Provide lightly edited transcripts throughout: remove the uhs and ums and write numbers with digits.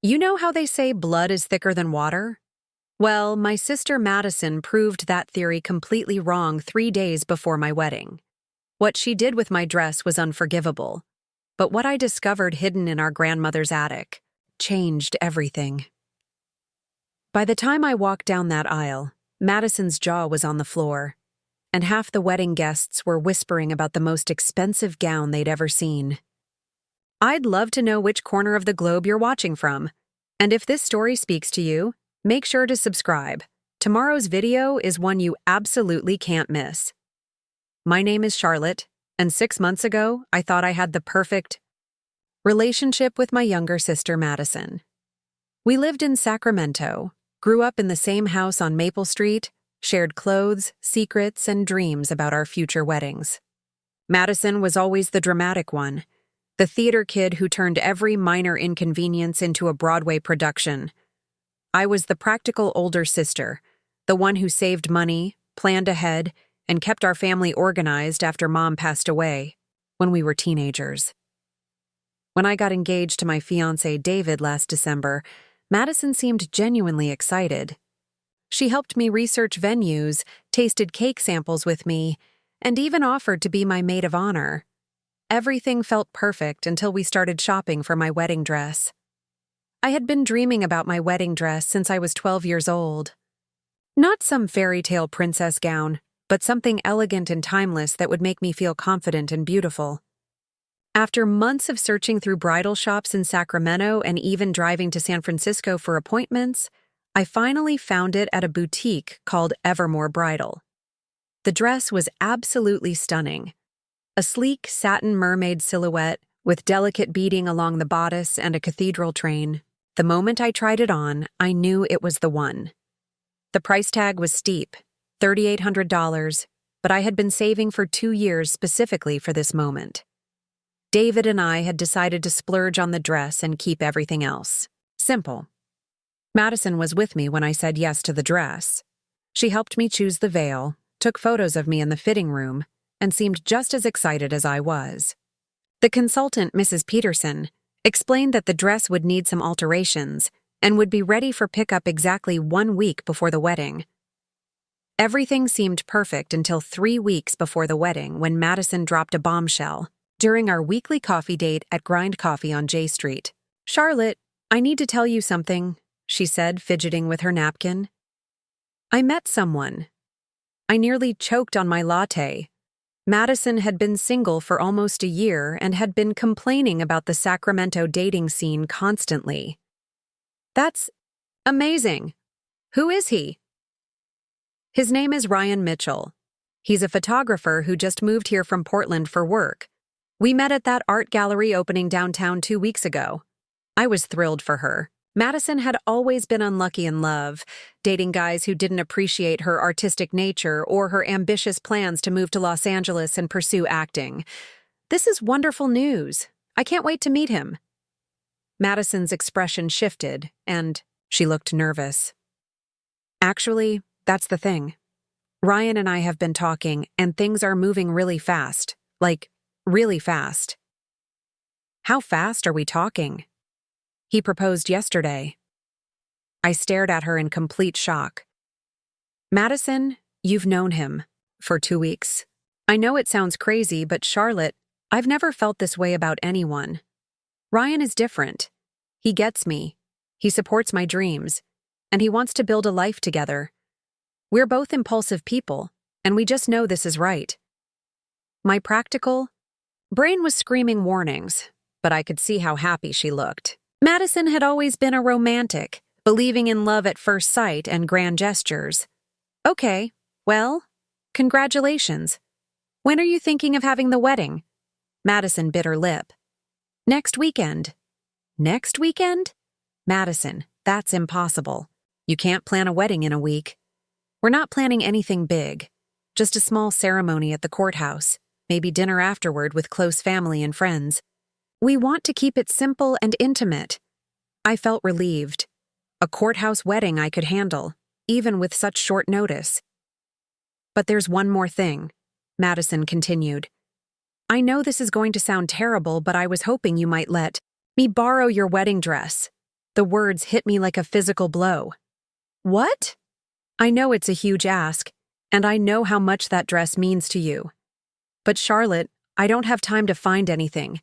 You know how they say blood is thicker than water? Well, my sister Madison proved that theory completely wrong 3 days before my wedding. What she did with my dress was unforgivable, but what I discovered hidden in our grandmother's attic changed everything. By the time I walked down that aisle, Madison's jaw was on the floor, and half the wedding guests were whispering about the most expensive gown they'd ever seen. I'd love to know which corner of the globe you're watching from, and if this story speaks to you, make sure to subscribe. Tomorrow's video is one you absolutely can't miss. My name is Charlotte, and 6 months ago, I thought I had the perfect relationship with my younger sister Madison. We lived in Sacramento, grew up in the same house on Maple Street, shared clothes, secrets, and dreams about our future weddings. Madison was always the dramatic one, the theater kid who turned every minor inconvenience into a Broadway production. I was the practical older sister, the one who saved money, planned ahead, and kept our family organized after Mom passed away when we were teenagers. When I got engaged to my fiancé David last December, Madison seemed genuinely excited. She helped me research venues, tasted cake samples with me, and even offered to be my maid of honor. Everything felt perfect until we started shopping for my wedding dress. I had been dreaming about my wedding dress since I was 12 years old. Not some fairy tale princess gown, but something elegant and timeless that would make me feel confident and beautiful. After months of searching through bridal shops in Sacramento and even driving to San Francisco for appointments, I finally found it at a boutique called Evermore Bridal. The dress was absolutely stunning. A sleek satin mermaid silhouette with delicate beading along the bodice and a cathedral train. The moment I tried it on, I knew it was the one. The price tag was steep, $3,800, but I had been saving for 2 years specifically for this moment. David and I had decided to splurge on the dress and keep everything else simple. Madison was with me when I said yes to the dress. She helped me choose the veil, took photos of me in the fitting room, and seemed just as excited as I was. The consultant, Mrs. Peterson, explained that the dress would need some alterations and would be ready for pickup exactly 1 week before the wedding. Everything seemed perfect until 3 weeks before the wedding when Madison dropped a bombshell during our weekly coffee date at Grind Coffee on J Street. "Charlotte, I need to tell you something," she said, fidgeting with her napkin. "I met someone." I nearly choked on my latte. Madison had been single for almost a year and had been complaining about the Sacramento dating scene constantly. "That's amazing. Who is he?" "His name is Ryan Mitchell. He's a photographer who just moved here from Portland for work. We met at that art gallery opening downtown 2 weeks ago." I was thrilled for her. Madison had always been unlucky in love, dating guys who didn't appreciate her artistic nature or her ambitious plans to move to Los Angeles and pursue acting. "This is wonderful news. I can't wait to meet him." Madison's expression shifted, and she looked nervous. "Actually, that's the thing. Ryan and I have been talking, and things are moving really fast. Like, really fast." "How fast are we talking?" "He proposed yesterday." I stared at her in complete shock. "Madison, you've known him for 2 weeks. I know it sounds crazy, but Charlotte, I've never felt this way about anyone. Ryan is different. He gets me. He supports my dreams, and he wants to build a life together. We're both impulsive people, and we just know this is right." My practical brain was screaming warnings, but I could see how happy she looked. Madison had always been a romantic, believing in love at first sight and grand gestures. "Okay, well, congratulations. When are you thinking of having the wedding?" Madison bit her lip. "Next weekend." "Next weekend?" "Madison, that's impossible. You can't plan a wedding in a week. We're not planning anything big, just a small ceremony at the courthouse, maybe dinner afterward with close family and friends. We want to keep it simple and intimate." I felt relieved. A courthouse wedding I could handle, even with such short notice. "But there's one more thing," Madison continued. "I know this is going to sound terrible, but I was hoping you might let me borrow your wedding dress. The words hit me like a physical blow. What? I know it's a huge ask, and I know how much that dress means to you. But Charlotte, I don't have time to find anything.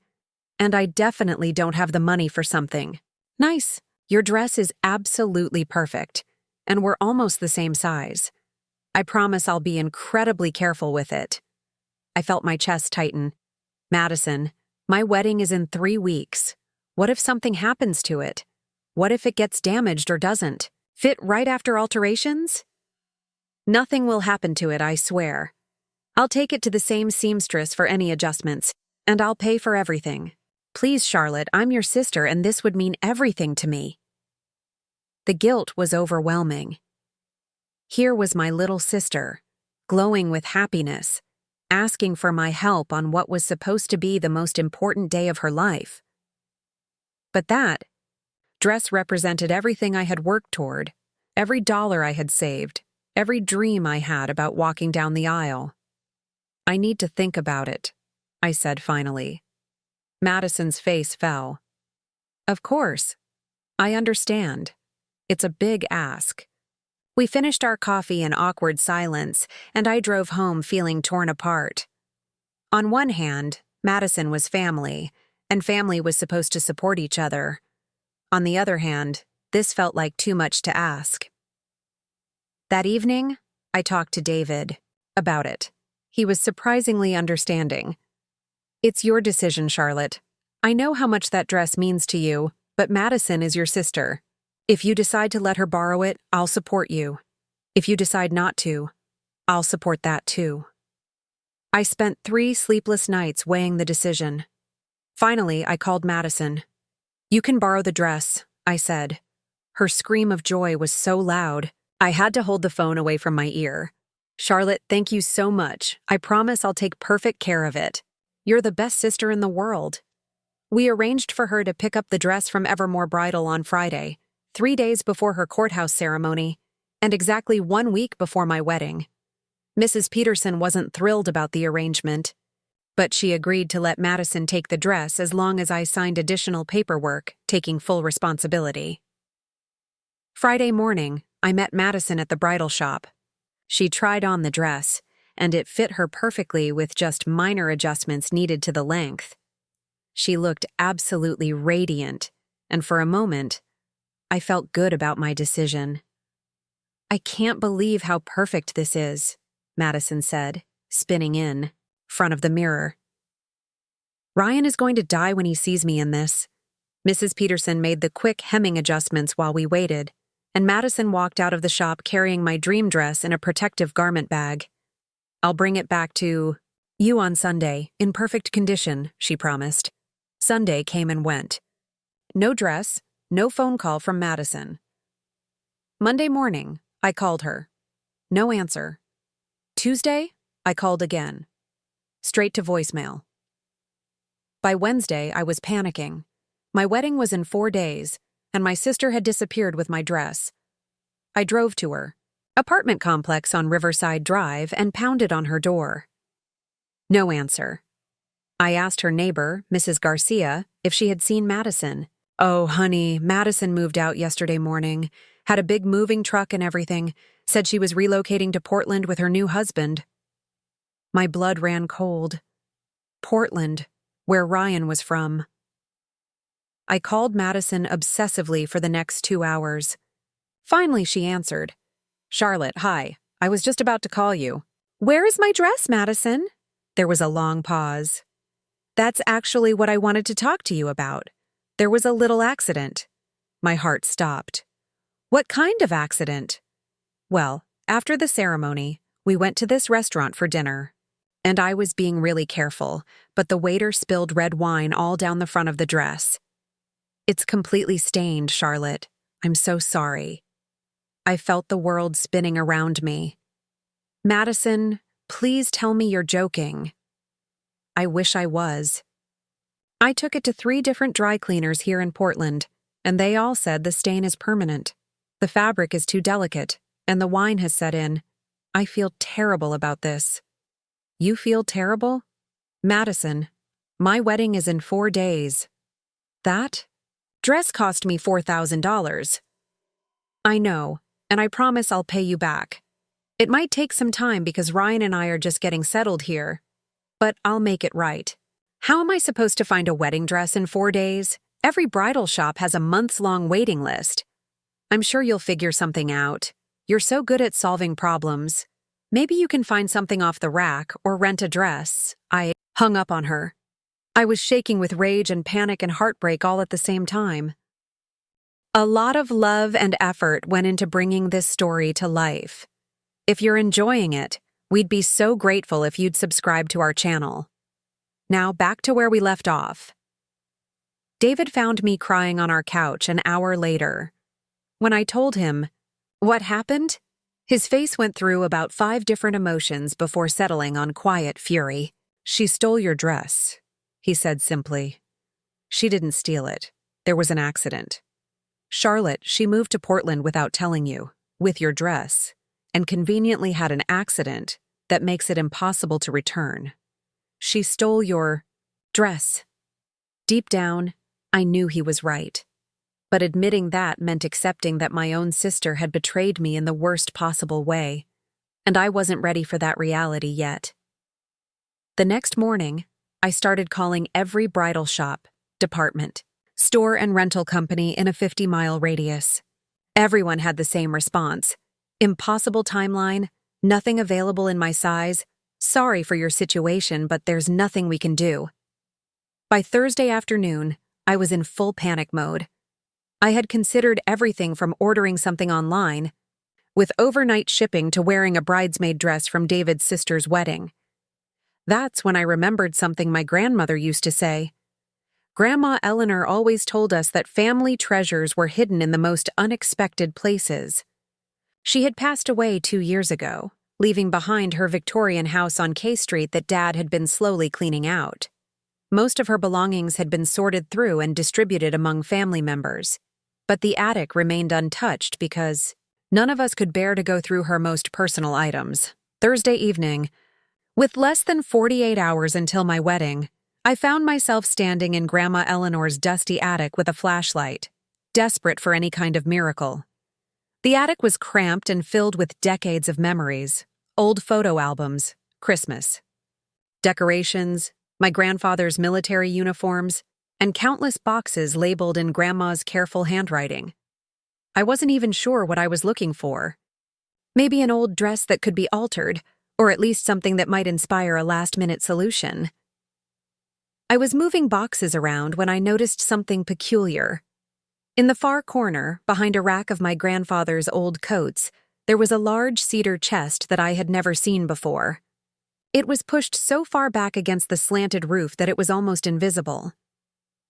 And I definitely don't have the money for something. Nice. Your dress is absolutely perfect, and we're almost the same size. I promise I'll be incredibly careful with it. I felt my chest tighten. Madison, my wedding is in 3 weeks. What if something happens to it? What if it gets damaged or doesn't? Fit right after alterations? Nothing will happen to it, I swear. I'll take it to the same seamstress for any adjustments, and I'll pay for everything. Please, Charlotte, I'm your sister, and this would mean everything to me. The guilt was overwhelming. Here was my little sister, glowing with happiness, asking for my help on what was supposed to be the most important day of her life. But that dress represented everything I had worked toward, every dollar I had saved, every dream I had about walking down the aisle. I need to think about it, I said finally. Madison's face fell. Of course. I understand. It's a big ask. We finished our coffee in awkward silence, and I drove home feeling torn apart. On one hand, Madison was family, and family was supposed to support each other. On the other hand, this felt like too much to ask. That evening, I talked to David about it. He was surprisingly understanding. It's your decision, Charlotte. I know how much that dress means to you, but Madison is your sister. If you decide to let her borrow it, I'll support you. If you decide not to, I'll support that too. I spent 3 sleepless nights weighing the decision. Finally, I called Madison. You can borrow the dress, I said. Her scream of joy was so loud, I had to hold the phone away from my ear. Charlotte, thank you so much. I promise I'll take perfect care of it. You're the best sister in the world. We arranged for her to pick up the dress from Evermore Bridal on Friday, 3 days before her courthouse ceremony, and exactly 1 week before my wedding. Mrs. Peterson wasn't thrilled about the arrangement, but she agreed to let Madison take the dress as long as I signed additional paperwork, taking full responsibility. Friday morning, I met Madison at the bridal shop. She tried on the dress, and it fit her perfectly with just minor adjustments needed to the length. She looked absolutely radiant, and for a moment, I felt good about my decision. I can't believe how perfect this is, Madison said, spinning in front of the mirror. Ryan is going to die when he sees me in this. Mrs. Peterson made the quick hemming adjustments while we waited, and Madison walked out of the shop carrying my dream dress in a protective garment bag. I'll bring it back to you on Sunday, in perfect condition, she promised. Sunday came and went. No dress, no phone call from Madison. Monday morning, I called her. No answer. Tuesday, I called again. Straight to voicemail. By Wednesday, I was panicking. My wedding was in 4 days, and my sister had disappeared with my dress. I drove to her apartment complex on Riverside Drive and pounded on her door. No answer. I asked her neighbor, Mrs. Garcia, if she had seen Madison. Oh, honey, Madison moved out yesterday morning, had a big moving truck and everything, said she was relocating to Portland with her new husband. My blood ran cold. Portland, where Ryan was from. I called Madison obsessively for the next 2 hours. Finally, she answered. Charlotte, hi. I was just about to call you. Where is my dress, Madison? There was a long pause. That's actually what I wanted to talk to you about. There was a little accident. My heart stopped. What kind of accident? Well, after the ceremony, we went to this restaurant for dinner. And I was being really careful, but the waiter spilled red wine all down the front of the dress. It's completely stained, Charlotte. I'm so sorry. I felt the world spinning around me. Madison, please tell me you're joking. I wish I was. I took it to 3 different dry cleaners here in Portland, and they all said the stain is permanent. The fabric is too delicate, and the wine has set in. I feel terrible about this. You feel terrible? Madison, my wedding is in 4 days. That dress cost me $4,000. I know, and I promise I'll pay you back. It might take some time because Ryan and I are just getting settled here, but I'll make it right. How am I supposed to find a wedding dress in 4 days? Every bridal shop has a months-long waiting list. I'm sure you'll figure something out. You're so good at solving problems. Maybe you can find something off the rack or rent a dress. I hung up on her. I was shaking with rage and panic and heartbreak all at the same time. A lot of love and effort went into bringing this story to life. If you're enjoying it, we'd be so grateful if you'd subscribe to our channel. Now back to where we left off. David found me crying on our couch an hour later. When I told him, "What happened?" his face went through about 5 different emotions before settling on quiet fury. "She stole your dress," he said simply. "She didn't steal it. There was an accident. Charlotte, she moved to Portland without telling you, with your dress, and conveniently had an accident that makes it impossible to return. She stole your dress." Deep down, I knew he was right. But admitting that meant accepting that my own sister had betrayed me in the worst possible way, and I wasn't ready for that reality yet. The next morning, I started calling every bridal shop, department, store and rental company in a 50-mile radius. Everyone had the same response. "Impossible timeline, nothing available in my size, sorry for your situation, but there's nothing we can do." By Thursday afternoon, I was in full panic mode. I had considered everything from ordering something online, with overnight shipping, to wearing a bridesmaid dress from David's sister's wedding. That's when I remembered something my grandmother used to say. Grandma Eleanor always told us that family treasures were hidden in the most unexpected places. She had passed away 2 years ago, leaving behind her Victorian house on K Street that Dad had been slowly cleaning out. Most of her belongings had been sorted through and distributed among family members, but the attic remained untouched because none of us could bear to go through her most personal items. Thursday evening, with less than 48 hours until my wedding, I found myself standing in Grandma Eleanor's dusty attic with a flashlight, desperate for any kind of miracle. The attic was cramped and filled with decades of memories, old photo albums, Christmas, decorations, my grandfather's military uniforms, and countless boxes labeled in Grandma's careful handwriting. I wasn't even sure what I was looking for. Maybe an old dress that could be altered, or at least something that might inspire a last-minute solution. I was moving boxes around when I noticed something peculiar. In the far corner, behind a rack of my grandfather's old coats, there was a large cedar chest that I had never seen before. It was pushed so far back against the slanted roof that it was almost invisible.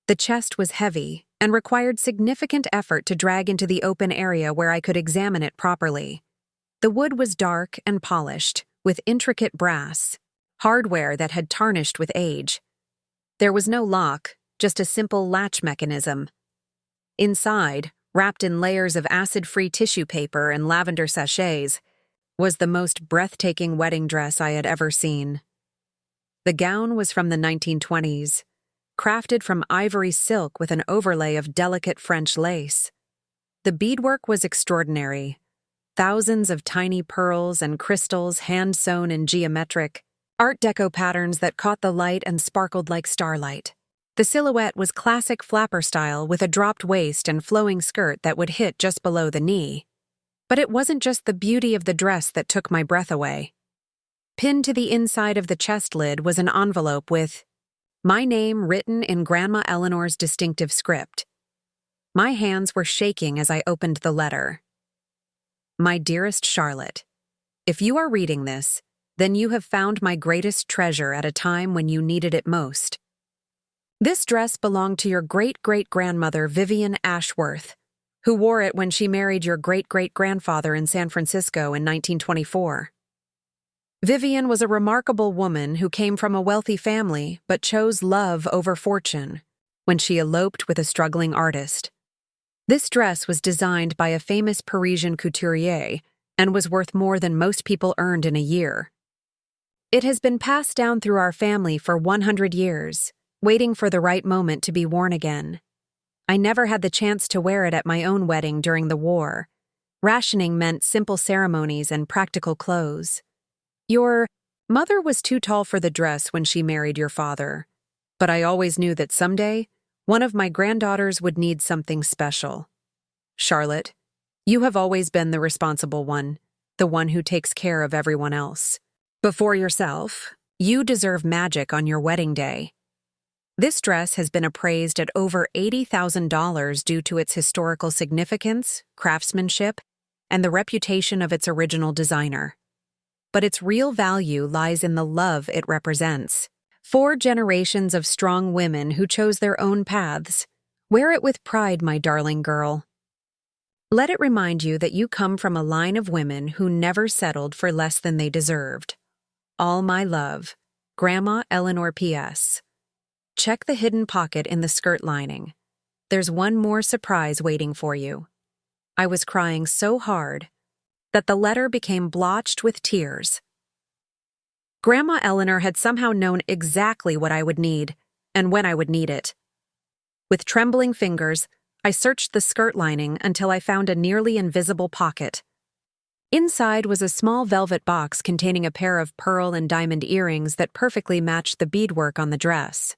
The chest was heavy and required significant effort to drag into the open area where I could examine it properly. The wood was dark and polished, with intricate brass, hardware that had tarnished with age. There was no lock, just a simple latch mechanism. Inside, wrapped in layers of acid-free tissue paper and lavender sachets, was the most breathtaking wedding dress I had ever seen. The gown was from the 1920s, crafted from ivory silk with an overlay of delicate French lace. The beadwork was extraordinary. Thousands of tiny pearls and crystals hand-sewn in geometric, Art Deco patterns that caught the light and sparkled like starlight. The silhouette was classic flapper style with a dropped waist and flowing skirt that would hit just below the knee. But it wasn't just the beauty of the dress that took my breath away. Pinned to the inside of the chest lid was an envelope with my name written in Grandma Eleanor's distinctive script. My hands were shaking as I opened the letter. My dearest Charlotte, if you are reading this, then you have found my greatest treasure at a time when you needed it most. This dress belonged to your great-great-grandmother Vivian Ashworth, who wore it when she married your great-great-grandfather in San Francisco in 1924. Vivian was a remarkable woman who came from a wealthy family but chose love over fortune when she eloped with a struggling artist. This dress was designed by a famous Parisian couturier and was worth more than most people earned in a year. It has been passed down through our family for 100 years, waiting for the right moment to be worn again. I never had the chance to wear it at my own wedding during the war. Rationing meant simple ceremonies and practical clothes. Your mother was too tall for the dress when she married your father, but I always knew that someday, one of my granddaughters would need something special. Charlotte, you have always been the responsible one, the one who takes care of everyone else. Before yourself, you deserve magic on your wedding day. This dress has been appraised at over $80,000 due to its historical significance, craftsmanship, and the reputation of its original designer. But its real value lies in the love it represents. 4 generations of strong women who chose their own paths. Wear it with pride, my darling girl. Let it remind you that you come from a line of women who never settled for less than they deserved. All my love, Grandma Eleanor P.S. Check the hidden pocket in the skirt lining. There's one more surprise waiting for you. I was crying so hard that the letter became blotched with tears. Grandma Eleanor had somehow known exactly what I would need and when I would need it. With trembling fingers, I searched the skirt lining until I found a nearly invisible pocket. Inside was a small velvet box containing a pair of pearl and diamond earrings that perfectly matched the beadwork on the dress.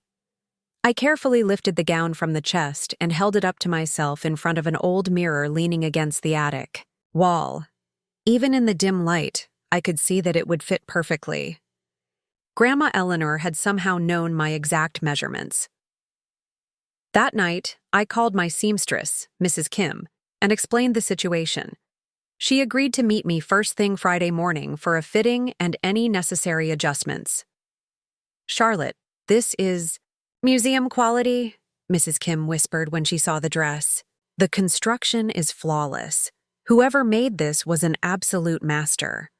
I carefully lifted the gown from the chest and held it up to myself in front of an old mirror leaning against the attic wall. Even in the dim light, I could see that it would fit perfectly. Grandma Eleanor had somehow known my exact measurements. That night, I called my seamstress, Mrs. Kim, and explained the situation. She agreed to meet me first thing Friday morning for a fitting and any necessary adjustments. Charlotte, this is museum quality, Mrs. Kim whispered when she saw the dress. The construction is flawless. Whoever made this was an absolute master.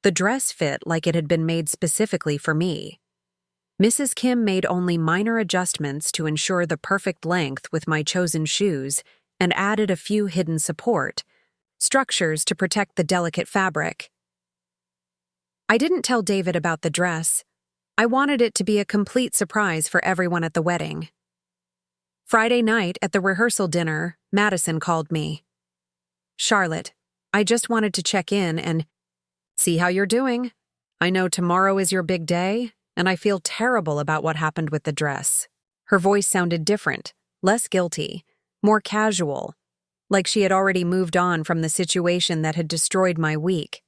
The dress fit like it had been made specifically for me. Mrs. Kim made only minor adjustments to ensure the perfect length with my chosen shoes and added a few hidden structures to protect the delicate fabric. I didn't tell David about the dress. I wanted it to be a complete surprise for everyone at the wedding. Friday night at the rehearsal dinner, Madison called me. Charlotte, I just wanted to check in and see how you're doing. I know tomorrow is your big day, and I feel terrible about what happened with the dress. Her voice sounded different, less guilty, more casual, like she had already moved on from the situation that had destroyed my week.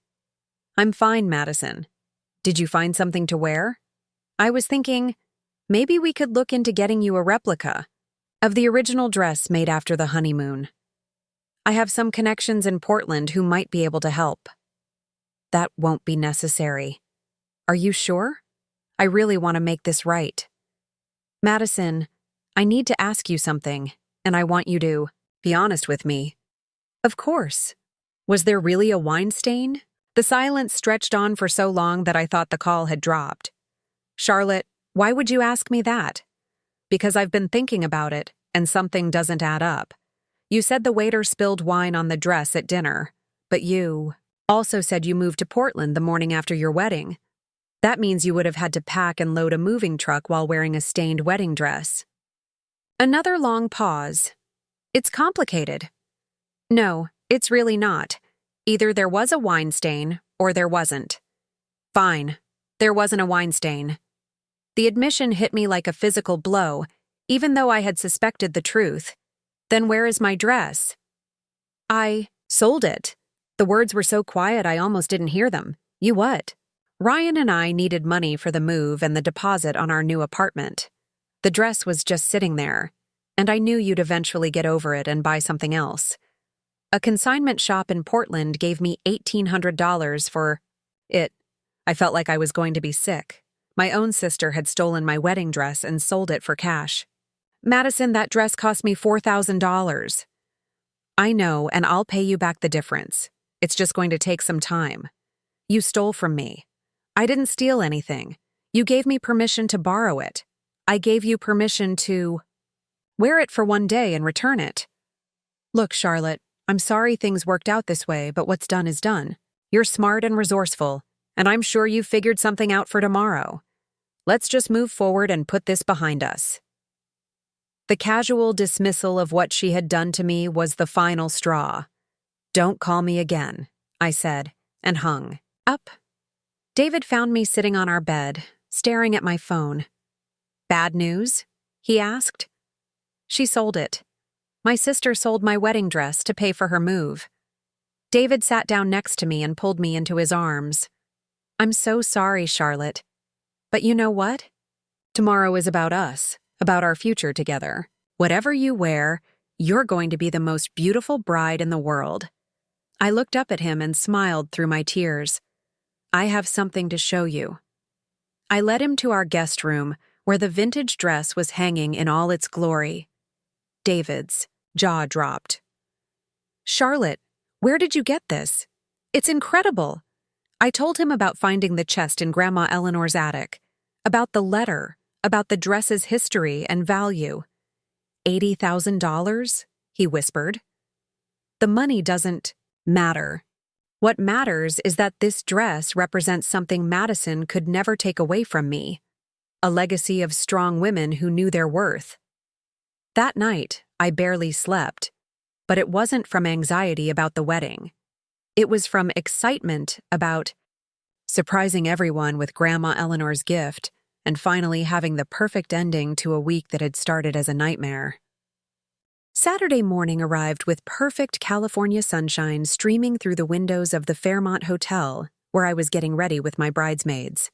I'm fine, Madison. Did you find something to wear? I was thinking, maybe we could look into getting you a replica of the original dress made after the honeymoon. I have some connections in Portland who might be able to help. That won't be necessary. Are you sure? I really want to make this right. Madison, I need to ask you something, and I want you to be honest with me. Of course. Was there really a wine stain? The silence stretched on for so long that I thought the call had dropped. Charlotte, why would you ask me that? Because I've been thinking about it, and something doesn't add up. You said the waiter spilled wine on the dress at dinner, but you also said you moved to Portland the morning after your wedding. That means you would have had to pack and load a moving truck while wearing a stained wedding dress. Another long pause. It's complicated. No, it's really not. Either there was a wine stain, or there wasn't. Fine, there wasn't a wine stain. The admission hit me like a physical blow, even though I had suspected the truth. Then where is my dress? I sold it. The words were so quiet I almost didn't hear them. You what? Ryan and I needed money for the move and the deposit on our new apartment. The dress was just sitting there, and I knew you'd eventually get over it and buy something else. A consignment shop in Portland gave me $1,800 for it. I felt like I was going to be sick. My own sister had stolen my wedding dress and sold it for cash. Madison, that dress cost me $4,000. I know, and I'll pay you back the difference. It's just going to take some time. You stole from me. I didn't steal anything. You gave me permission to borrow it. I gave you permission to wear it for one day and return it. Look, Charlotte, I'm sorry things worked out this way, but what's done is done. You're smart and resourceful, and I'm sure you figured something out for tomorrow. Let's just move forward and put this behind us. The casual dismissal of what she had done to me was the final straw. "Don't call me again," I said, and hung up. David found me sitting on our bed, staring at my phone. "Bad news?" he asked. "She sold it. My sister sold my wedding dress to pay for her move." David sat down next to me and pulled me into his arms. "I'm so sorry, Charlotte. But you know what? Tomorrow is about us, about our future together. Whatever you wear, you're going to be the most beautiful bride in the world." I looked up at him and smiled through my tears. "I have something to show you." I led him to our guest room, where the vintage dress was hanging in all its glory. David's jaw dropped. "Charlotte, where did you get this? It's incredible." I told him about finding the chest in Grandma Eleanor's attic, about the letter, about the dress's history and value. $80,000, he whispered. "The money doesn't matter. What matters is that this dress represents something Madison could never take away from me, a legacy of strong women who knew their worth." That night, I barely slept, but it wasn't from anxiety about the wedding. It was from excitement about surprising everyone with Grandma Eleanor's gift and finally having the perfect ending to a week that had started as a nightmare. Saturday morning arrived with perfect California sunshine streaming through the windows of the Fairmont Hotel, where I was getting ready with my bridesmaids.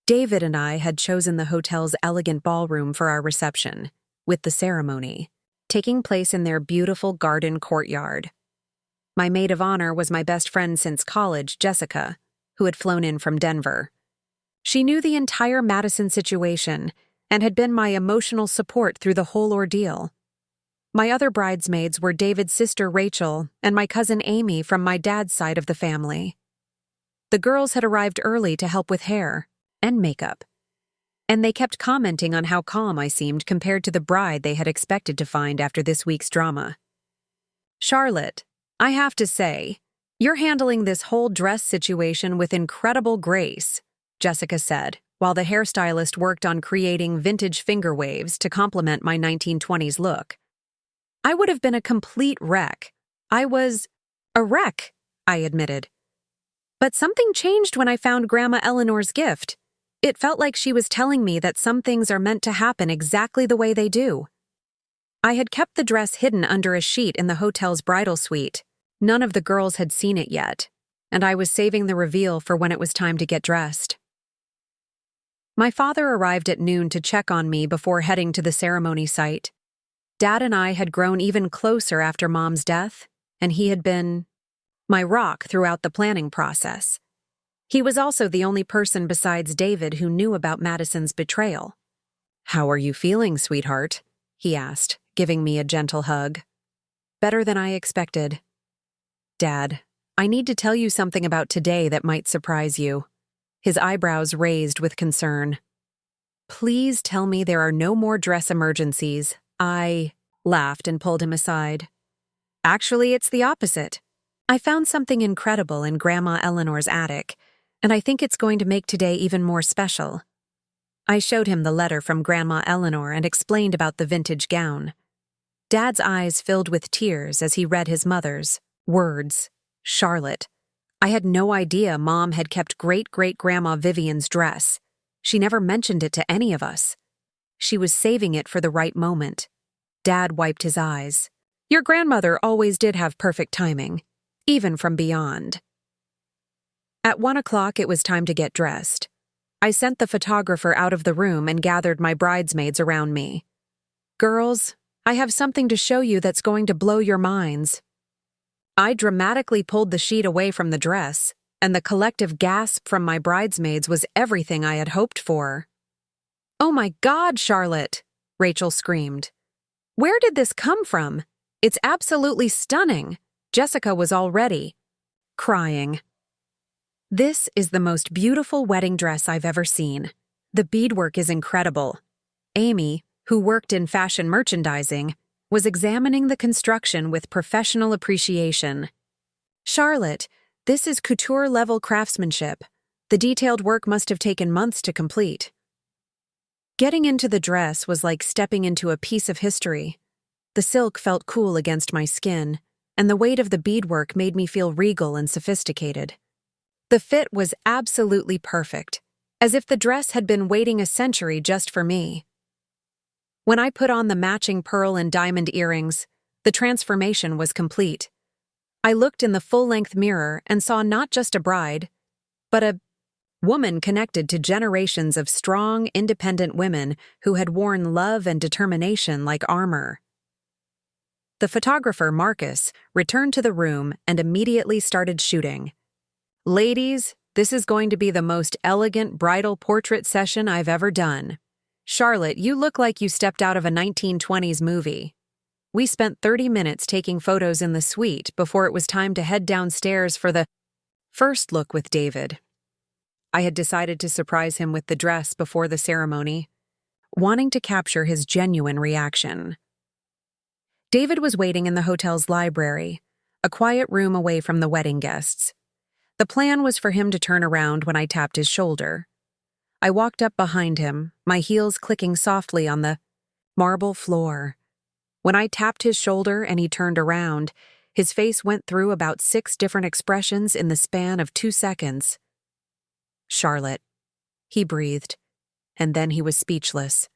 David and I had chosen the hotel's elegant ballroom for our reception, with the ceremony taking place in their beautiful garden courtyard. My maid of honor was my best friend since college, Jessica, who had flown in from Denver. She knew the entire Madison situation and had been my emotional support through the whole ordeal. My other bridesmaids were David's sister Rachel and my cousin Amy from my dad's side of the family. The girls had arrived early to help with hair and makeup, and they kept commenting on how calm I seemed compared to the bride they had expected to find after this week's drama. "Charlotte, I have to say, you're handling this whole dress situation with incredible grace," Jessica said, while the hairstylist worked on creating vintage finger waves to complement my 1920s look. "I would have been a complete wreck. I was a wreck," I admitted. "But something changed when I found Grandma Eleanor's gift. It felt like she was telling me that some things are meant to happen exactly the way they do." I had kept the dress hidden under a sheet in the hotel's bridal suite. None of the girls had seen it yet, and I was saving the reveal for when it was time to get dressed. My father arrived at noon to check on me before heading to the ceremony site. Dad and I had grown even closer after Mom's death, and he had been my rock throughout the planning process. He was also the only person besides David who knew about Madison's betrayal. "How are you feeling, sweetheart?" he asked, giving me a gentle hug. "Better than I expected." "Dad, I need to tell you something about today that might surprise you." His eyebrows raised with concern. "Please tell me there are no more dress emergencies." I laughed and pulled him aside. "Actually, it's the opposite. I found something incredible in Grandma Eleanor's attic, and I think it's going to make today even more special." I showed him the letter from Grandma Eleanor and explained about the vintage gown. Dad's eyes filled with tears as he read his mother's words. "Charlotte, I had no idea Mom had kept great-great-grandma Vivian's dress. She never mentioned it to any of us. She was saving it for the right moment." Dad wiped his eyes. "Your grandmother always did have perfect timing, even from beyond." At 1 o'clock, it was time to get dressed. I sent the photographer out of the room and gathered my bridesmaids around me. "Girls, I have something to show you that's going to blow your minds." I dramatically pulled the sheet away from the dress, and the collective gasp from my bridesmaids was everything I had hoped for. "Oh my God, Charlotte!" Rachel screamed. "Where did this come from? It's absolutely stunning." Jessica was already crying. "This is the most beautiful wedding dress I've ever seen. The beadwork is incredible." Amy, who worked in fashion merchandising, was examining the construction with professional appreciation. "Charlotte, this is couture-level craftsmanship. The detailed work must have taken months to complete." Getting into the dress was like stepping into a piece of history. The silk felt cool against my skin, and the weight of the beadwork made me feel regal and sophisticated. The fit was absolutely perfect, as if the dress had been waiting a century just for me. When I put on the matching pearl and diamond earrings, the transformation was complete. I looked in the full-length mirror and saw not just a bride, but a woman connected to generations of strong, independent women who had worn love and determination like armor. The photographer, Marcus, returned to the room and immediately started shooting. "Ladies, this is going to be the most elegant bridal portrait session I've ever done. Charlotte, you look like you stepped out of a 1920s movie." We spent 30 minutes taking photos in the suite before it was time to head downstairs for the first look with David. I had decided to surprise him with the dress before the ceremony, wanting to capture his genuine reaction. David was waiting in the hotel's library, a quiet room away from the wedding guests. The plan was for him to turn around when I tapped his shoulder. I walked up behind him, my heels clicking softly on the marble floor. When I tapped his shoulder and he turned around, his face went through about 6 different expressions in the span of 2 seconds. "Charlotte," he breathed, and then he was speechless.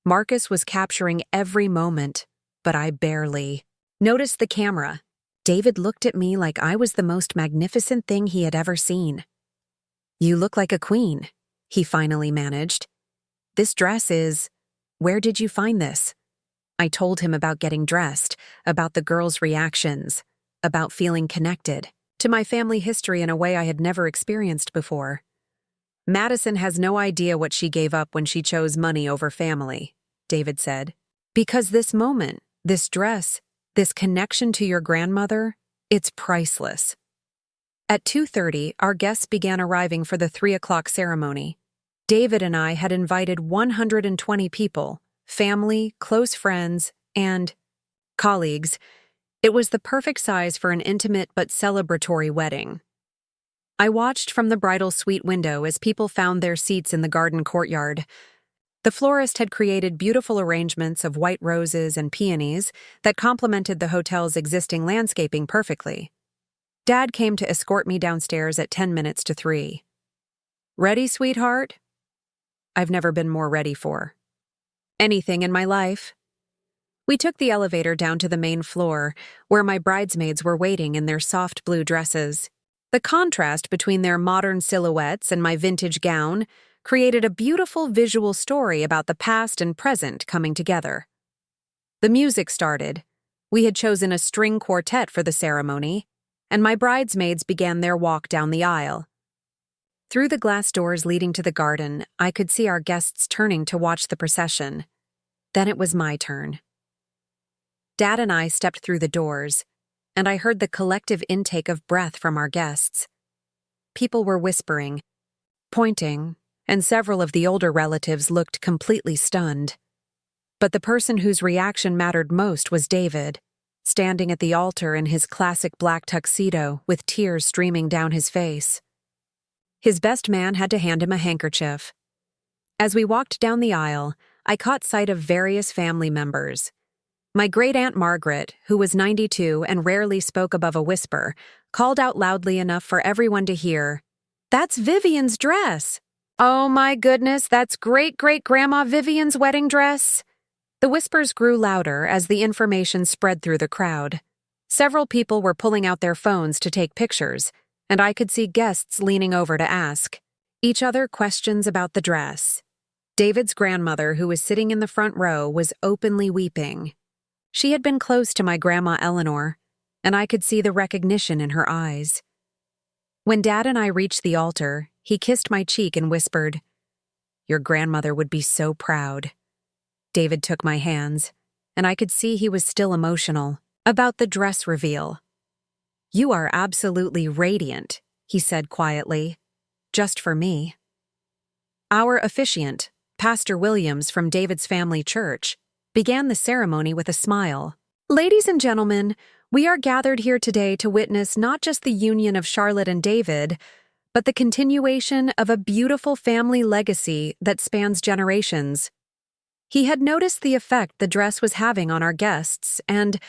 Marcus was capturing every moment, but I barely noticed the camera. David looked at me like I was the most magnificent thing he had ever seen. "You look like a queen," he finally managed. "This dress is... Where did you find this?" I told him about getting dressed, about the girls' reactions, about feeling connected to my family history in a way I had never experienced before. "Madison has no idea what she gave up when she chose money over family," David said. "Because this moment, this dress, this connection to your grandmother, it's priceless." At 2:30, our guests began arriving for the 3 o'clock ceremony. David and I had invited 120 people, family, close friends, and colleagues. It was the perfect size for an intimate but celebratory wedding. I watched from the bridal suite window as people found their seats in the garden courtyard. The florist had created beautiful arrangements of white roses and peonies that complemented the hotel's existing landscaping perfectly. Dad came to escort me downstairs at 10 minutes to 3. "Ready, sweetheart?" I've never been more ready for anything in my life. We took the elevator down to the main floor, where my bridesmaids were waiting in their soft blue dresses. The contrast between their modern silhouettes and my vintage gown created a beautiful visual story about the past and present coming together. The music started. We had chosen a string quartet for the ceremony, and my bridesmaids began their walk down the aisle. Through the glass doors leading to the garden, I could see our guests turning to watch the procession. Then it was my turn. Dad and I stepped through the doors, and I heard the collective intake of breath from our guests. People were whispering, pointing, and several of the older relatives looked completely stunned. But the person whose reaction mattered most was David, standing at the altar in his classic black tuxedo with tears streaming down his face. His best man had to hand him a handkerchief. As we walked down the aisle, I caught sight of various family members. My great-aunt Margaret, who was 92 and rarely spoke above a whisper, called out loudly enough for everyone to hear, "That's Vivian's dress!" "Oh my goodness, that's great-great-grandma Vivian's wedding dress!" The whispers grew louder as the information spread through the crowd. Several people were pulling out their phones to take pictures, and I could see guests leaning over to ask each other questions about the dress. David's grandmother, who was sitting in the front row, was openly weeping. She had been close to my grandma Eleanor, and I could see the recognition in her eyes. When Dad and I reached the altar, he kissed my cheek and whispered, "Your grandmother would be so proud." David took my hands, and I could see he was still emotional about the dress reveal. "You are absolutely radiant," he said quietly, "just for me." Our officiant, Pastor Williams from David's family church, began the ceremony with a smile. "Ladies and gentlemen, we are gathered here today to witness not just the union of Charlotte and David, but the continuation of a beautiful family legacy that spans generations. He had noticed the effect the dress was having on our guests and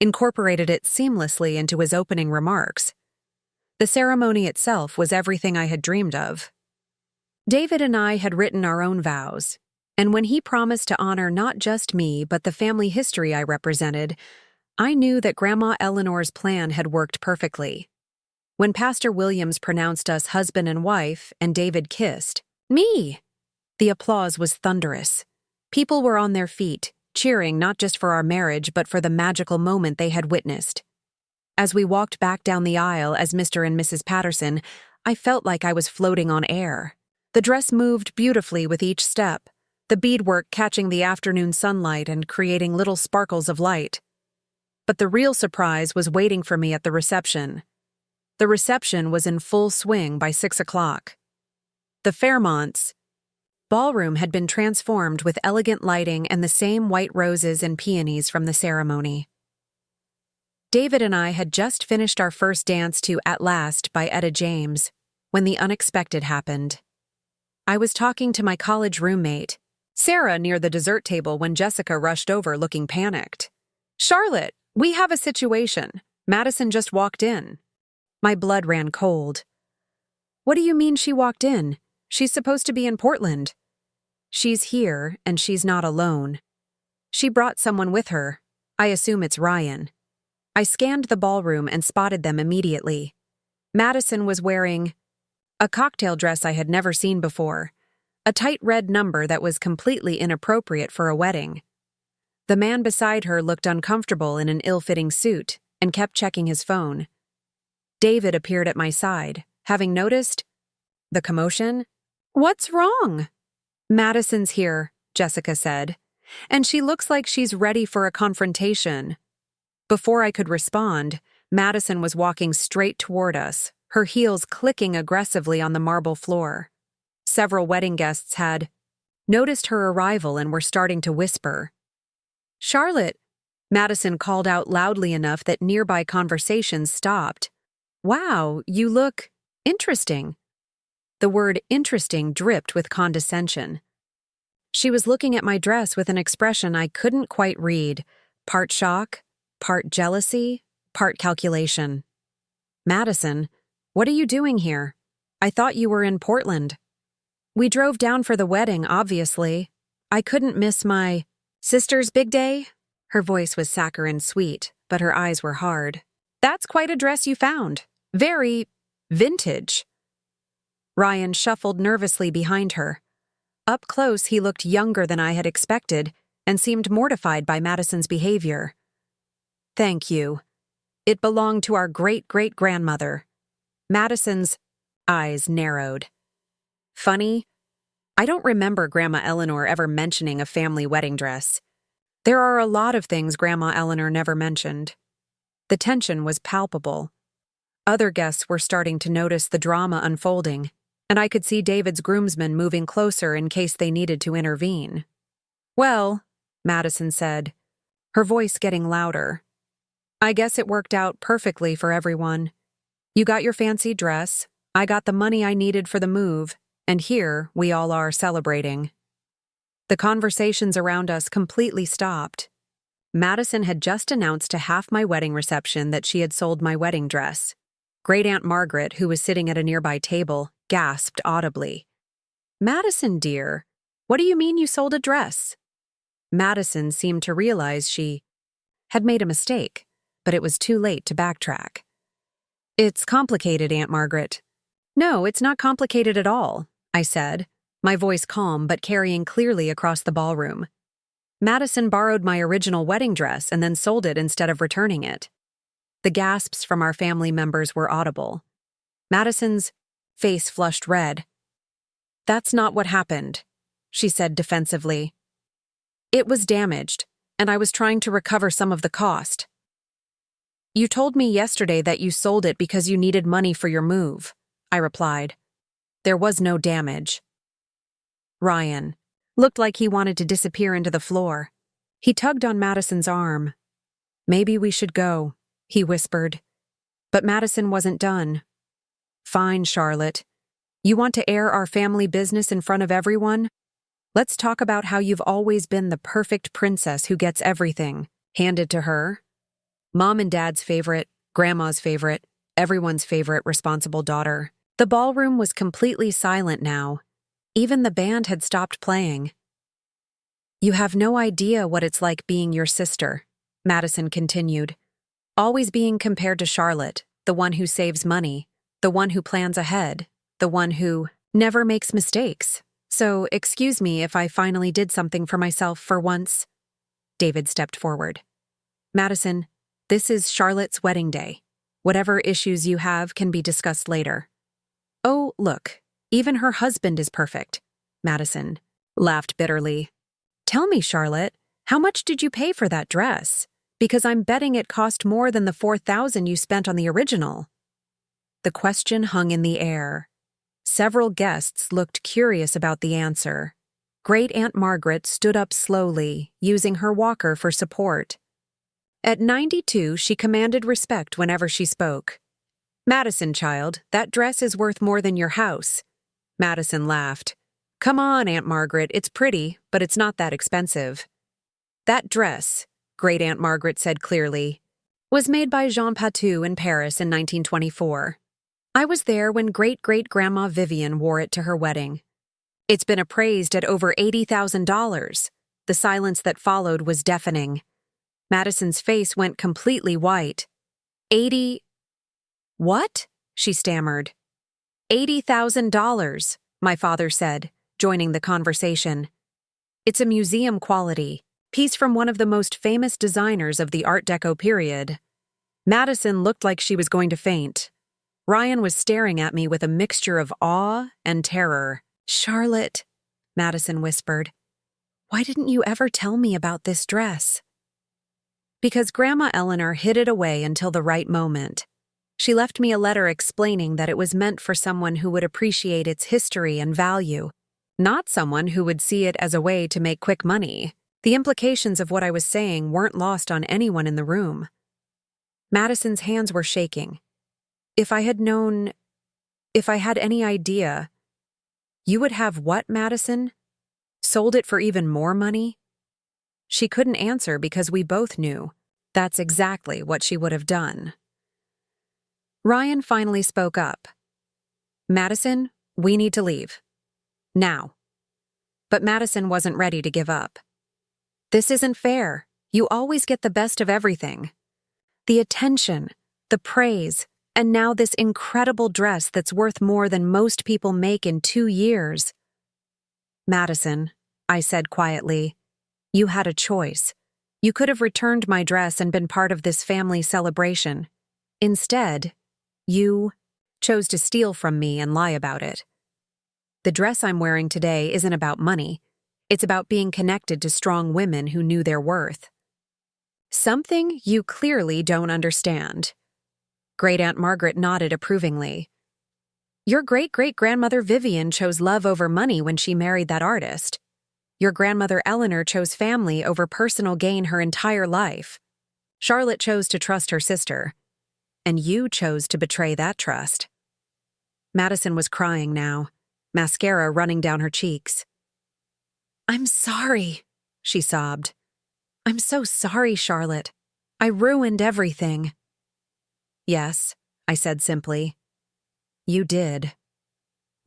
incorporated it seamlessly into his opening remarks. The ceremony itself was everything I had dreamed of. David and I had written our own vows, and when he promised to honor not just me but the family history I represented, I knew that Grandma Eleanor's plan had worked perfectly. When Pastor Williams pronounced us husband and wife and David kissed me, the applause was thunderous. People were on their feet, cheering not just for our marriage but for the magical moment they had witnessed. As we walked back down the aisle as Mr. and Mrs. Patterson, I felt like I was floating on air. The dress moved beautifully with each step, the beadwork catching the afternoon sunlight and creating little sparkles of light. But the real surprise was waiting for me at the reception. The reception was in full swing by 6 o'clock. The Fairmont's ballroom had been transformed with elegant lighting and the same white roses and peonies from the ceremony. David and I had just finished our first dance to At Last by Etta James when the unexpected happened. I was talking to my college roommate, Sarah, near the dessert table when Jessica rushed over looking panicked. "Charlotte, we have a situation. Madison just walked in." My blood ran cold. "What do you mean she walked in? She's supposed to be in Portland." "She's here, and she's not alone. She brought someone with her. I assume it's Ryan." I scanned the ballroom and spotted them immediately. Madison was wearing a cocktail dress I had never seen before, a tight red number that was completely inappropriate for a wedding. The man beside her looked uncomfortable in an ill-fitting suit and kept checking his phone. David appeared at my side, having noticed the commotion. "What's wrong?" "Madison's here," Jessica said, "and she looks like she's ready for a confrontation." Before I could respond, Madison was walking straight toward us, her heels clicking aggressively on the marble floor. Several wedding guests had noticed her arrival and were starting to whisper. "Charlotte," Madison called out loudly enough that nearby conversations stopped. "Wow, you look interesting." The word interesting dripped with condescension. She was looking at my dress with an expression I couldn't quite read, part shock, part jealousy, part calculation. "Madison, what are you doing here? I thought you were in Portland." "We drove down for the wedding, obviously. I couldn't miss my sister's big day." Her voice was saccharine sweet, but her eyes were hard. "That's quite a dress you found. Very vintage." Ryan shuffled nervously behind her. Up close, he looked younger than I had expected and seemed mortified by Madison's behavior. "Thank you. It belonged to our great-great-grandmother." Madison's eyes narrowed. "Funny? I don't remember Grandma Eleanor ever mentioning a family wedding dress. There are a lot of things Grandma Eleanor never mentioned." The tension was palpable. Other guests were starting to notice the drama unfolding, and I could see David's groomsmen moving closer in case they needed to intervene. "Well," Madison said, her voice getting louder, "I guess it worked out perfectly for everyone. You got your fancy dress, I got the money I needed for the move, and here we all are celebrating." The conversations around us completely stopped. Madison had just announced to half my wedding reception that she had sold my wedding dress. Great Aunt Margaret, who was sitting at a nearby table, gasped audibly. "Madison, dear, what do you mean you sold a dress?" Madison seemed to realize she had made a mistake, but it was too late to backtrack. "It's complicated, Aunt Margaret." "No, it's not complicated at all," I said, my voice calm but carrying clearly across the ballroom. "Madison borrowed my original wedding dress and then sold it instead of returning it." The gasps from our family members were audible. Madison's face flushed red. "That's not what happened," she said defensively. "It was damaged, and I was trying to recover some of the cost." "You told me yesterday that you sold it because you needed money for your move," I replied. "There was no damage." Ryan looked like he wanted to disappear into the floor. He tugged on Madison's arm. "Maybe we should go," he whispered. But Madison wasn't done. Fine, Charlotte. You want to air our family business in front of everyone? Let's talk about how you've always been the perfect princess who gets everything handed to her. Mom and Dad's favorite, Grandma's favorite, everyone's favorite responsible daughter. The ballroom was completely silent now. Even the band had stopped playing. You have no idea what it's like being your sister, Madison continued. Always being compared to Charlotte, the one who saves money, the one who plans ahead, the one who never makes mistakes. So, excuse me if I finally did something for myself for once. David stepped forward. Madison, this is Charlotte's wedding day. Whatever issues you have can be discussed later. Oh, look, even her husband is perfect. Madison laughed bitterly. Tell me, Charlotte, how much did you pay for that dress? Because I'm betting it cost more than the $4,000 you spent on the original. The question hung in the air. Several guests looked curious about the answer. Great Aunt Margaret stood up slowly, using her walker for support. At 92, she commanded respect whenever she spoke. Madison, child, that dress is worth more than your house. Madison laughed. Come on, Aunt Margaret, it's pretty, but it's not that expensive. That dress, Great Aunt Margaret said clearly, was made by Jean Patou in Paris in 1924. I was there when great-great-grandma Vivian wore it to her wedding. It's been appraised at over $80,000. The silence that followed was deafening. Madison's face went completely white. 80... What? She stammered. $80,000, my father said, joining the conversation. It's a museum quality, piece from one of the most famous designers of the Art Deco period. Madison looked like she was going to faint. Ryan was staring at me with a mixture of awe and terror. Charlotte, Madison whispered, why didn't you ever tell me about this dress? Because Grandma Eleanor hid it away until the right moment. She left me a letter explaining that it was meant for someone who would appreciate its history and value, not someone who would see it as a way to make quick money. The implications of what I was saying weren't lost on anyone in the room. Madison's hands were shaking. If I had any idea, you would have what, Madison? Sold it for even more money? She couldn't answer because we both knew. That's exactly what she would have done. Ryan finally spoke up. Madison, we need to leave. Now. But Madison wasn't ready to give up. This isn't fair. You always get the best of everything. The attention, the praise, and now this incredible dress that's worth more than most people make in 2 years. Madison, I said quietly, you had a choice. You could have returned my dress and been part of this family celebration. Instead, you chose to steal from me and lie about it. The dress I'm wearing today isn't about money. It's about being connected to strong women who knew their worth. Something you clearly don't understand. Great Aunt Margaret nodded approvingly. Your great-great-grandmother Vivian chose love over money when she married that artist. Your grandmother Eleanor chose family over personal gain her entire life. Charlotte chose to trust her sister. And you chose to betray that trust. Madison was crying now, mascara running down her cheeks. I'm sorry, she sobbed. I'm so sorry, Charlotte. I ruined everything. Yes, I said simply. You did.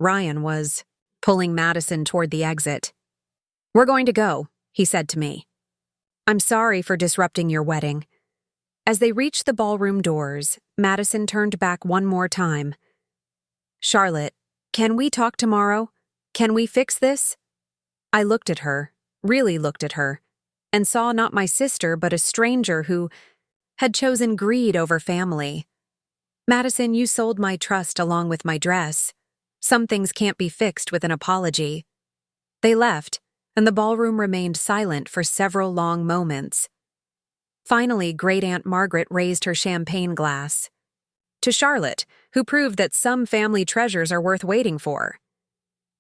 Ryan was pulling Madison toward the exit. We're going to go, he said to me. I'm sorry for disrupting your wedding. As they reached the ballroom doors, Madison turned back one more time. Charlotte, can we talk tomorrow? Can we fix this? I looked at her, really looked at her, and saw not my sister but a stranger who had chosen greed over family. Madison, you sold my trust along with my dress. Some things can't be fixed with an apology. They left, and the ballroom remained silent for several long moments. Finally, Great Aunt Margaret raised her champagne glass. To Charlotte, who proved that some family treasures are worth waiting for.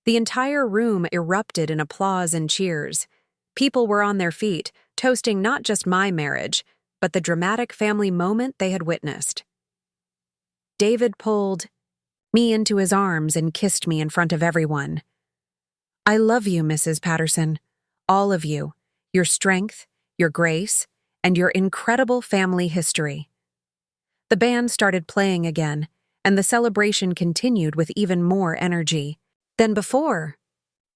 The entire room erupted in applause and cheers. People were on their feet, toasting not just my marriage, but the dramatic family moment they had witnessed. David pulled, me into his arms and kissed me in front of everyone. "I love you, Mrs. Patterson. All of you. Your strength, your grace, and your incredible family history." The band started playing again, and the celebration continued with even more energy than before.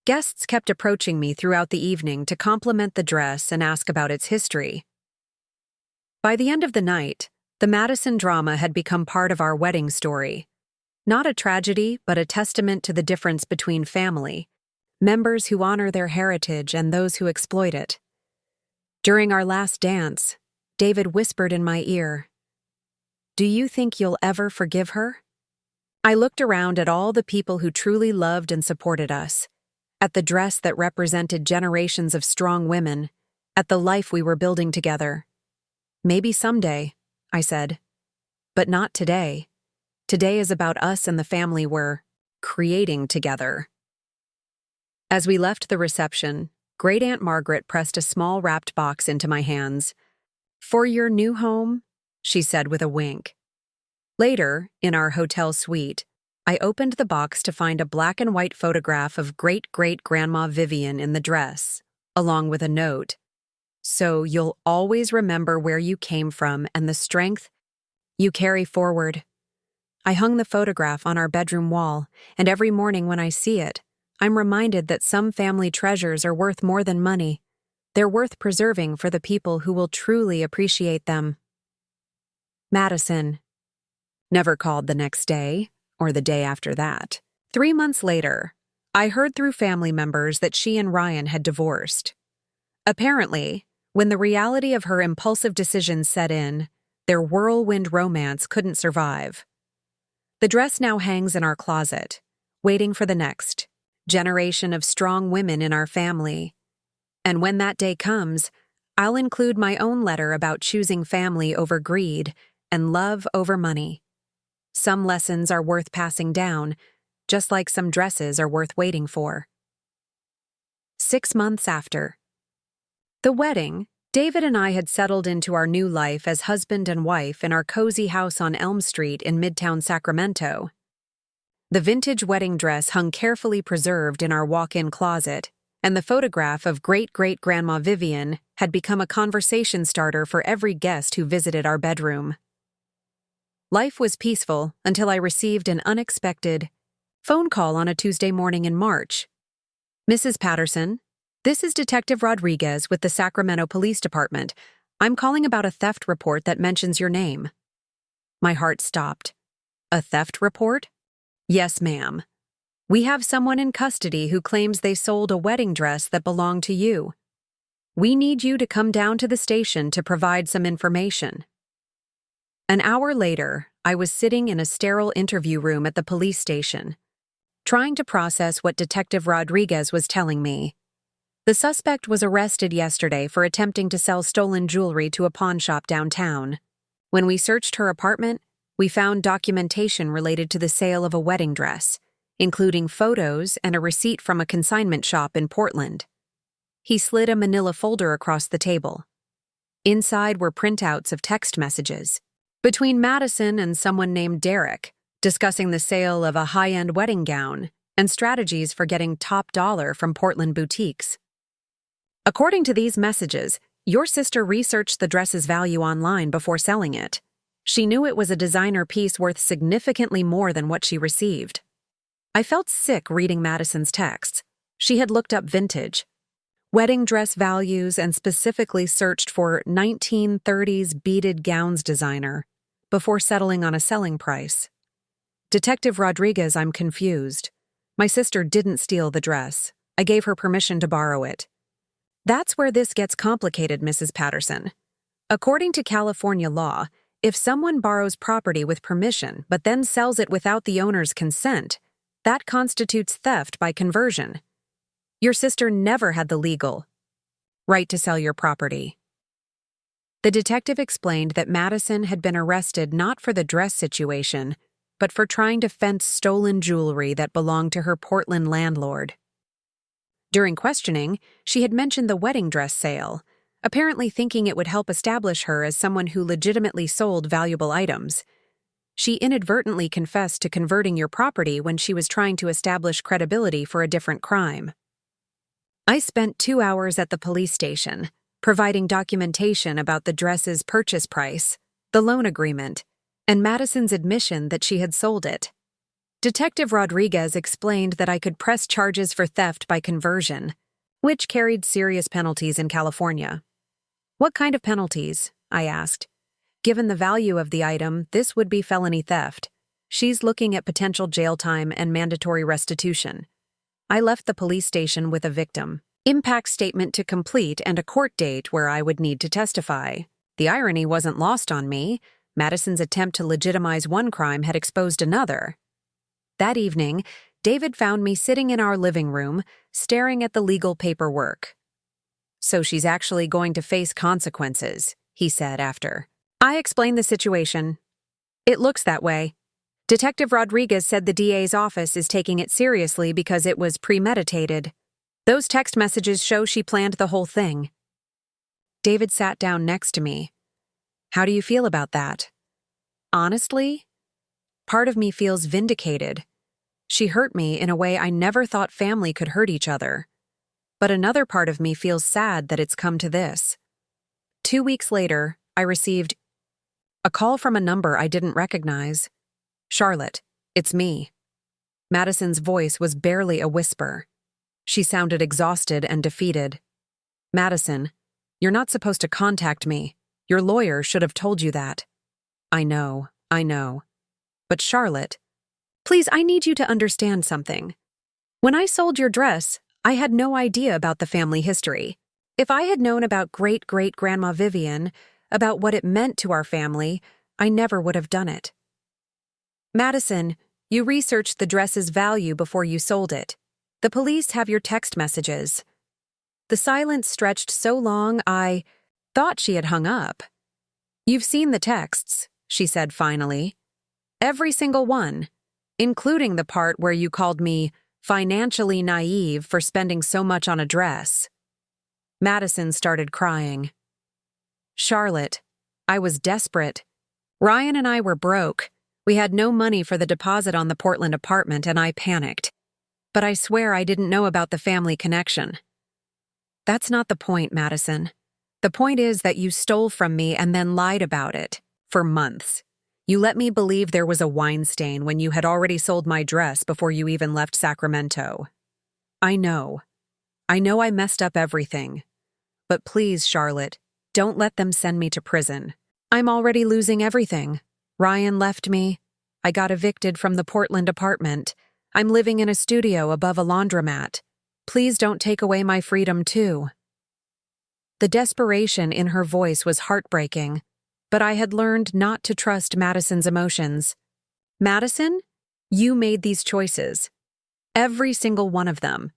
Guests kept approaching me throughout the evening to compliment the dress and ask about its history. By the end of the night, the Madison drama had become part of our wedding story. Not a tragedy, but a testament to the difference between family, members who honor their heritage and those who exploit it. During our last dance, David whispered in my ear, "Do you think you'll ever forgive her?" I looked around at all the people who truly loved and supported us, at the dress that represented generations of strong women, at the life we were building together. "Maybe someday," I said. "But not today. Today is about us and the family we're creating together." As we left the reception, Great Aunt Margaret pressed a small wrapped box into my hands. "For your new home," she said with a wink. Later, in our hotel suite, I opened the box to find a black and white photograph of great-great-grandma Vivian in the dress, along with a note. "So you'll always remember where you came from and the strength you carry forward." I hung the photograph on our bedroom wall, and every morning when I see it, I'm reminded that some family treasures are worth more than money. They're worth preserving for the people who will truly appreciate them. Madison. Never called the next day, or the day after that. 3 months later, I heard through family members that she and Ryan had divorced. Apparently, when the reality of her impulsive decisions set in, their whirlwind romance couldn't survive. The dress now hangs in our closet, waiting for the next generation of strong women in our family. And when that day comes, I'll include my own letter about choosing family over greed and love over money. Some lessons are worth passing down, just like some dresses are worth waiting for. 6 months after the wedding, David and I had settled into our new life as husband and wife in our cozy house on Elm Street in Midtown Sacramento. The vintage wedding dress hung carefully preserved in our walk-in closet, and the photograph of great-great-grandma Vivian had become a conversation starter for every guest who visited our bedroom. Life was peaceful until I received an unexpected phone call on a Tuesday morning in March. "Mrs. Patterson, this is Detective Rodriguez with the Sacramento Police Department. I'm calling about a theft report that mentions your name." My heart stopped. "A theft report?" "Yes, ma'am. We have someone in custody who claims they sold a wedding dress that belonged to you. We need you to come down to the station to provide some information." An hour later, I was sitting in a sterile interview room at the police station, trying to process what Detective Rodriguez was telling me. The suspect was arrested yesterday for attempting to sell stolen jewelry to a pawn shop downtown. When we searched her apartment, we found documentation related to the sale of a wedding dress, including photos and a receipt from a consignment shop in Portland. He slid a manila folder across the table. Inside were printouts of text messages between Madison and someone named Derek, discussing the sale of a high-end wedding gown and strategies for getting top dollar from Portland boutiques. "According to these messages, your sister researched the dress's value online before selling it. She knew it was a designer piece worth significantly more than what she received." I felt sick reading Madison's texts. She had looked up vintage wedding dress values and specifically searched for 1930s beaded gowns designer before settling on a selling price. "Detective Rodriguez, I'm confused. My sister didn't steal the dress. I gave her permission to borrow it." "That's where this gets complicated, Mrs. Patterson. According to California law, if someone borrows property with permission but then sells it without the owner's consent, that constitutes theft by conversion. Your sister never had the legal right to sell your property." The detective explained that Madison had been arrested not for the dress situation, but for trying to fence stolen jewelry that belonged to her Portland landlord. During questioning, she had mentioned the wedding dress sale, apparently thinking it would help establish her as someone who legitimately sold valuable items. She inadvertently confessed to converting your property when she was trying to establish credibility for a different crime. I spent 2 hours at the police station, providing documentation about the dress's purchase price, the loan agreement, and Madison's admission that she had sold it. Detective Rodriguez explained that I could press charges for theft by conversion, which carried serious penalties in California. What kind of penalties? I asked. Given the value of the item, this would be felony theft. She's looking at potential jail time and mandatory restitution. I left the police station with a victim impact statement to complete and a court date where I would need to testify. The irony wasn't lost on me. Madison's attempt to legitimize one crime had exposed another. That evening, David found me sitting in our living room, staring at the legal paperwork. "So she's actually going to face consequences," he said after. I explained the situation. "It looks that way. Detective Rodriguez said the DA's office is taking it seriously because it was premeditated. Those text messages show she planned the whole thing." David sat down next to me. "How do you feel about that?" "Honestly, part of me feels vindicated. She hurt me in a way I never thought family could hurt each other. But another part of me feels sad that it's come to this." 2 weeks later, I received a call from a number I didn't recognize. "Charlotte, it's me." Madison's voice was barely a whisper. She sounded exhausted and defeated. "Madison, you're not supposed to contact me. Your lawyer should have told you that." I know. But Charlotte, please, I need you to understand something. When I sold your dress, I had no idea about the family history. If I had known about great-great-grandma Vivian, about what it meant to our family, I never would have done it. Madison, you researched the dress's value before you sold it. The police have your text messages. The silence stretched so long I thought she had hung up. "You've seen the texts," she said finally. "Every single one, including the part where you called me financially naive for spending so much on a dress." Madison started crying. "Charlotte, I was desperate. Ryan and I were broke. We had no money for the deposit on the Portland apartment, and I panicked. But I swear I didn't know about the family connection." "That's not the point, Madison. The point is that you stole from me and then lied about it. For months. You let me believe there was a wine stain when you had already sold my dress before you even left Sacramento. I know I messed up everything. But please, Charlotte, don't let them send me to prison. I'm already losing everything. Ryan left me. I got evicted from the Portland apartment. I'm living in a studio above a laundromat. Please don't take away my freedom, too." The desperation in her voice was heartbreaking, but I had learned not to trust Madison's emotions. "Madison, you made these choices. Every single one of them.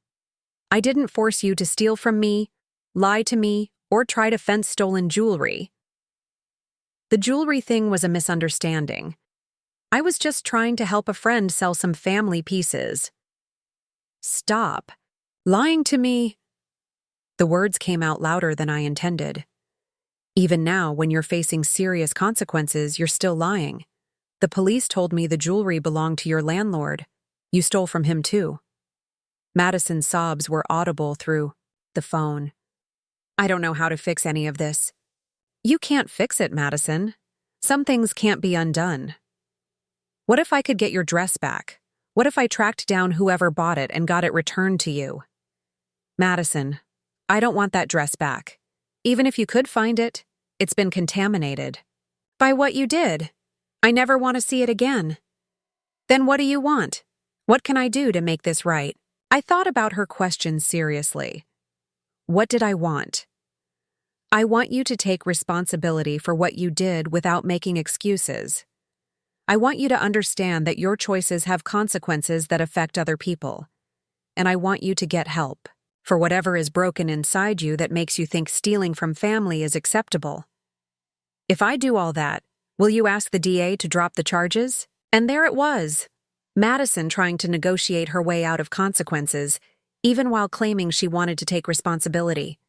I didn't force you to steal from me, lie to me, or try to fence stolen jewelry. The jewelry thing was a misunderstanding. I was just trying to help a friend sell some family pieces." "Stop. Lying to me." The words came out louder than I intended. "Even now, when you're facing serious consequences, you're still lying. The police told me the jewelry belonged to your landlord. You stole from him too." Madison's sobs were audible through the phone. "I don't know how to fix any of this." "You can't fix it, Madison. Some things can't be undone. What if I could get your dress back? What if I tracked down whoever bought it and got it returned to you?" "Madison, I don't want that dress back. Even if you could find it, it's been contaminated." "By what you did? I never want to see it again." "Then what do you want? What can I do to make this right?" I thought about her question seriously. What did I want? "I want you to take responsibility for what you did without making excuses. I want you to understand that your choices have consequences that affect other people. And I want you to get help for whatever is broken inside you that makes you think stealing from family is acceptable. If I do all that, will you ask the DA to drop the charges?" And there it was. Madison trying to negotiate her way out of consequences, even while claiming she wanted to take responsibility.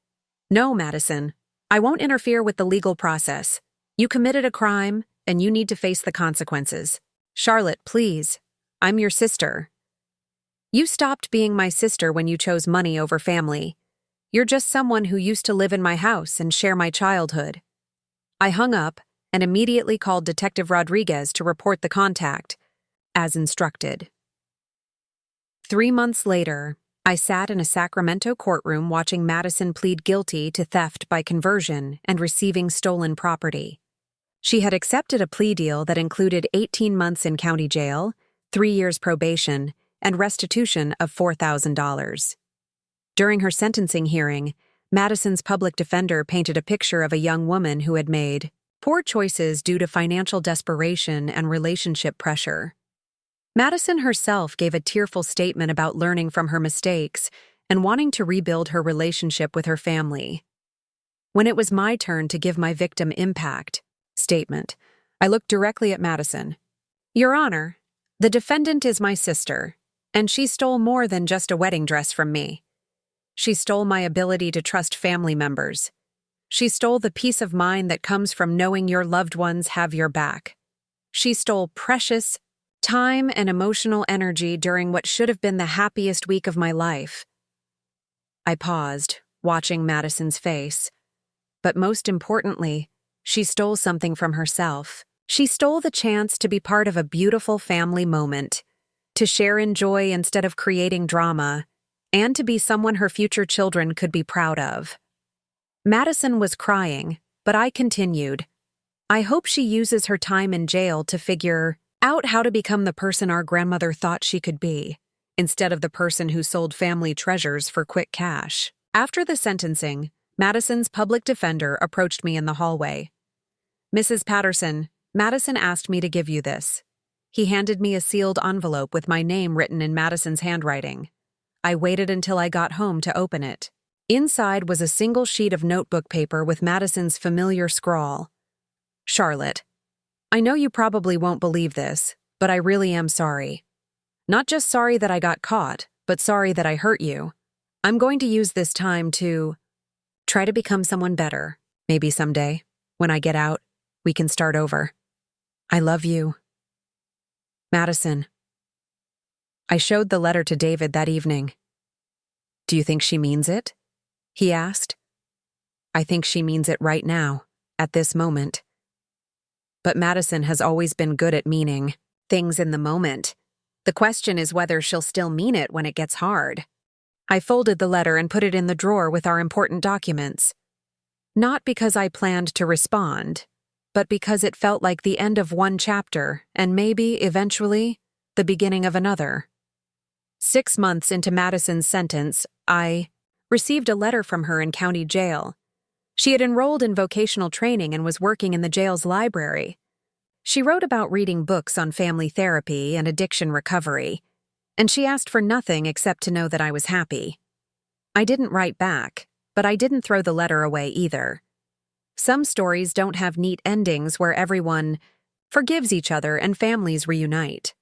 "No, Madison. I won't interfere with the legal process. You committed a crime, and you need to face the consequences." Charlotte, please. I'm your sister. You stopped being my sister when you chose money over family. You're just someone who used to live in my house and share my childhood. I hung up and immediately called Detective Rodriguez to report the contact, as instructed. 3 months later, I sat in a Sacramento courtroom watching Madison plead guilty to theft by conversion and receiving stolen property. She had accepted a plea deal that included 18 months in county jail, 3 years probation, and restitution of $4,000. During her sentencing hearing, Madison's public defender painted a picture of a young woman who had made poor choices due to financial desperation and relationship pressure. Madison herself gave a tearful statement about learning from her mistakes and wanting to rebuild her relationship with her family. When it was my turn to give my victim impact statement, I looked directly at Madison. Your Honor, the defendant is my sister, and she stole more than just a wedding dress from me. She stole my ability to trust family members. She stole the peace of mind that comes from knowing your loved ones have your back. She stole precious time and emotional energy during what should have been the happiest week of my life. I paused, watching Madison's face. But most importantly, she stole something from herself. She stole the chance to be part of a beautiful family moment, to share in joy instead of creating drama, and to be someone her future children could be proud of. Madison was crying, but I continued. I hope she uses her time in jail to figure out how to become the person our grandmother thought she could be, instead of the person who sold family treasures for quick cash. After the sentencing, Madison's public defender approached me in the hallway. Mrs. Patterson, Madison asked me to give you this. He handed me a sealed envelope with my name written in Madison's handwriting. I waited until I got home to open it. Inside was a single sheet of notebook paper with Madison's familiar scrawl. Charlotte, I know you probably won't believe this, but I really am sorry. Not just sorry that I got caught, but sorry that I hurt you. I'm going to use this time to try to become someone better. Maybe someday, when I get out, we can start over. I love you. Madison. I showed the letter to David that evening. Do you think she means it? He asked. I think she means it right now, at this moment. But Madison has always been good at meaning things in the moment. The question is whether she'll still mean it when it gets hard. I folded the letter and put it in the drawer with our important documents. Not because I planned to respond, but because it felt like the end of one chapter and maybe, eventually, the beginning of another. 6 months into Madison's sentence, I received a letter from her in county jail. She had enrolled in vocational training and was working in the jail's library. She wrote about reading books on family therapy and addiction recovery, and she asked for nothing except to know that I was happy. I didn't write back, but I didn't throw the letter away either. Some stories don't have neat endings where everyone forgives each other and families reunite.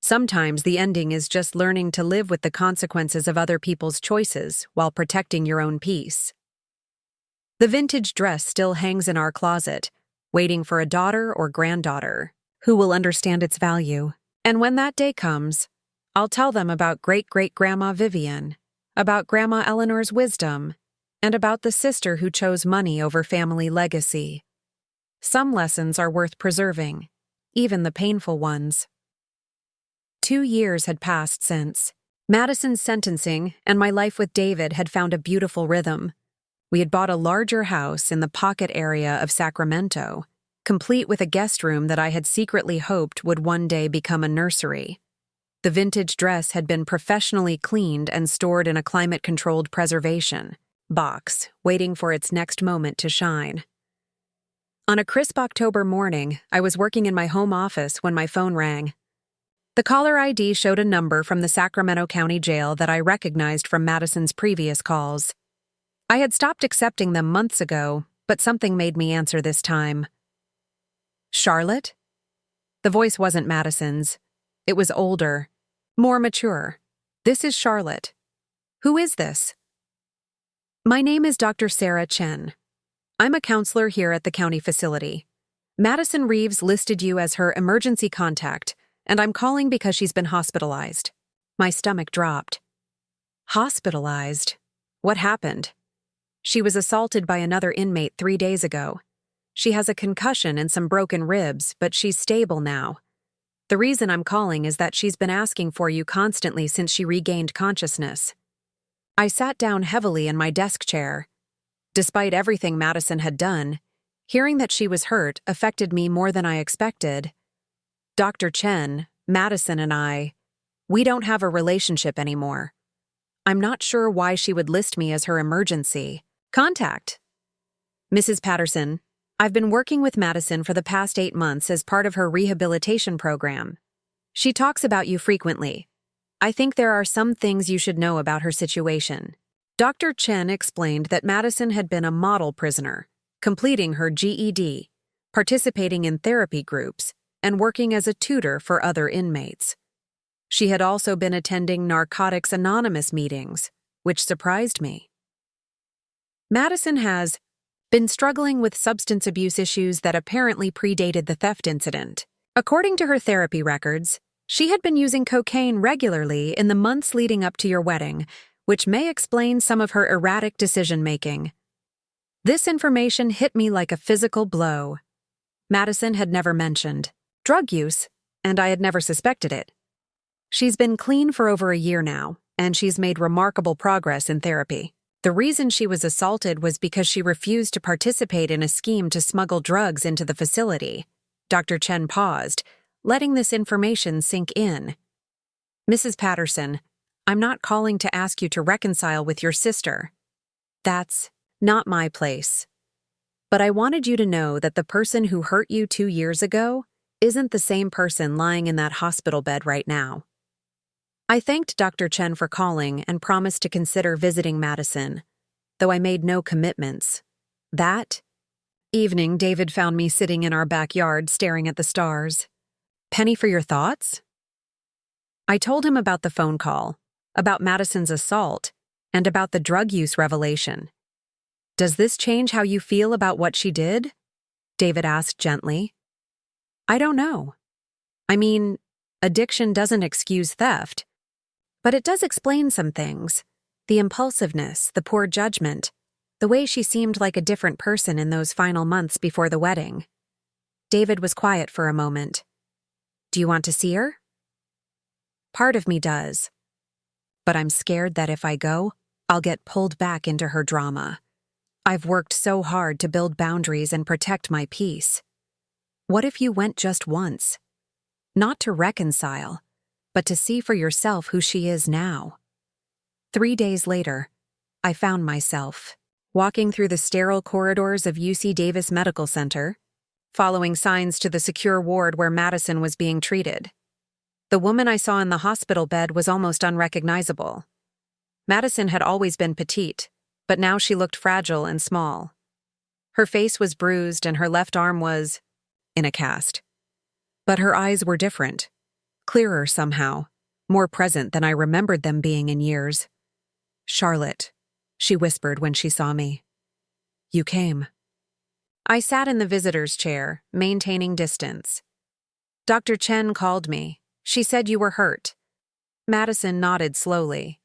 Sometimes the ending is just learning to live with the consequences of other people's choices while protecting your own peace. The vintage dress still hangs in our closet, waiting for a daughter or granddaughter who will understand its value. And when that day comes, I'll tell them about great-great-grandma Vivian, about Grandma Eleanor's wisdom, and about the sister who chose money over family legacy. Some lessons are worth preserving, even the painful ones. 2 years had passed since. Madison's sentencing and my life with David had found a beautiful rhythm. We had bought a larger house in the pocket area of Sacramento, complete with a guest room that I had secretly hoped would one day become a nursery. The vintage dress had been professionally cleaned and stored in a climate-controlled preservation box, waiting for its next moment to shine. On a crisp October morning, I was working in my home office when my phone rang. The caller ID showed a number from the Sacramento County Jail that I recognized from Madison's previous calls. I had stopped accepting them months ago, but something made me answer this time. Charlotte? The voice wasn't Madison's. It was older, more mature. This is Charlotte. Who is this? My name is Dr. Sarah Chen. I'm a counselor here at the county facility. Madison Reeves listed you as her emergency contact, and I'm calling because she's been hospitalized. My stomach dropped. Hospitalized? What happened? She was assaulted by another inmate 3 days ago. She has a concussion and some broken ribs, but she's stable now. The reason I'm calling is that she's been asking for you constantly since she regained consciousness. I sat down heavily in my desk chair. Despite everything Madison had done, hearing that she was hurt affected me more than I expected. Dr. Chen, Madison and we don't have a relationship anymore. I'm not sure why she would list me as her emergency contact. Mrs. Patterson, I've been working with Madison for the past 8 months as part of her rehabilitation program. She talks about you frequently. I think there are some things you should know about her situation. Dr. Chen explained that Madison had been a model prisoner, completing her GED, participating in therapy groups, and working as a tutor for other inmates. She had also been attending Narcotics Anonymous meetings, which surprised me. Madison has been struggling with substance abuse issues that apparently predated the theft incident. According to her therapy records, she had been using cocaine regularly in the months leading up to your wedding, which may explain some of her erratic decision-making. This information hit me like a physical blow. Madison had never mentioned drug use, and I had never suspected it. She's been clean for over a year now, and she's made remarkable progress in therapy. The reason she was assaulted was because she refused to participate in a scheme to smuggle drugs into the facility. Dr. Chen paused, letting this information sink in. Mrs. Patterson, I'm not calling to ask you to reconcile with your sister. That's not my place. But I wanted you to know that the person who hurt you 2 years ago isn't the same person lying in that hospital bed right now. I thanked Dr. Chen for calling and promised to consider visiting Madison, though I made no commitments. That evening, David found me sitting in our backyard staring at the stars. Penny for your thoughts? I told him about the phone call, about Madison's assault, and about the drug use revelation. Does this change how you feel about what she did? David asked gently. I don't know. I mean, addiction doesn't excuse theft. But it does explain some things. The impulsiveness, the poor judgment, the way she seemed like a different person in those final months before the wedding. David was quiet for a moment. Do you want to see her? Part of me does. But I'm scared that if I go, I'll get pulled back into her drama. I've worked so hard to build boundaries and protect my peace. What if you went just once? Not to reconcile, but to see for yourself who she is now. 3 days later, I found myself walking through the sterile corridors of UC Davis Medical Center, following signs to the secure ward where Madison was being treated. The woman I saw in the hospital bed was almost unrecognizable. Madison had always been petite, but now she looked fragile and small. Her face was bruised and her left arm was in a cast. But her eyes were different. Clearer somehow, more present than I remembered them being in years. Charlotte, she whispered when she saw me. You came. I sat in the visitor's chair, maintaining distance. Dr. Chen called me. She said you were hurt. Madison nodded slowly.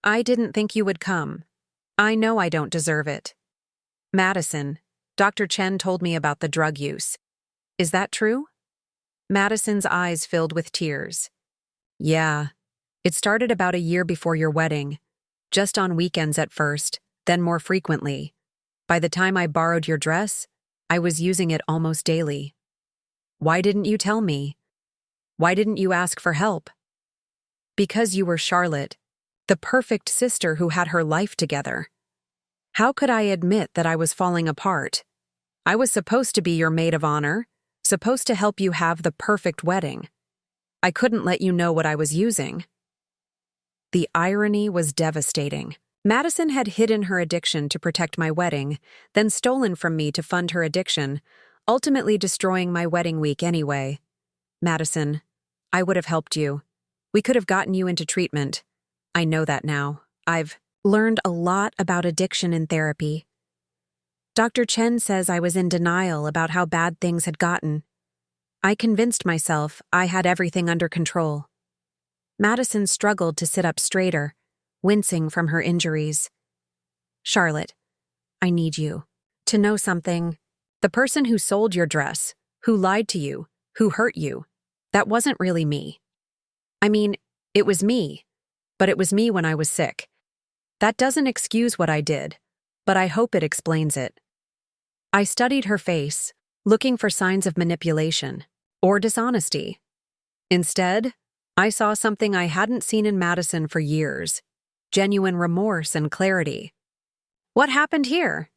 I didn't think you would come. I know I don't deserve it. Madison, Dr. Chen told me about the drug use. Is that true? Madison's eyes filled with tears. Yeah. It started about a year before your wedding. Just on weekends at first, then more frequently. By the time I borrowed your dress, I was using it almost daily. Why didn't you tell me? Why didn't you ask for help? Because you were Charlotte, the perfect sister who had her life together. How could I admit that I was falling apart? I was supposed to be your maid of honor, supposed to help you have the perfect wedding. I couldn't let you know what I was using. The irony was devastating. Madison had hidden her addiction to protect my wedding, then stolen from me to fund her addiction, ultimately destroying my wedding week anyway. Madison, I would have helped you. We could have gotten you into treatment. I know that now. I've learned a lot about addiction in therapy. Dr. Chen says I was in denial about how bad things had gotten. I convinced myself I had everything under control. Madison struggled to sit up straighter, wincing from her injuries. Charlotte, I need you to know something. The person who sold your dress, who lied to you, who hurt you, that wasn't really me. I mean, it was me, but it was me when I was sick. That doesn't excuse what I did, but I hope it explains it. I studied her face, looking for signs of manipulation or dishonesty. Instead, I saw something I hadn't seen in Madison for years: genuine remorse and clarity. What happened here?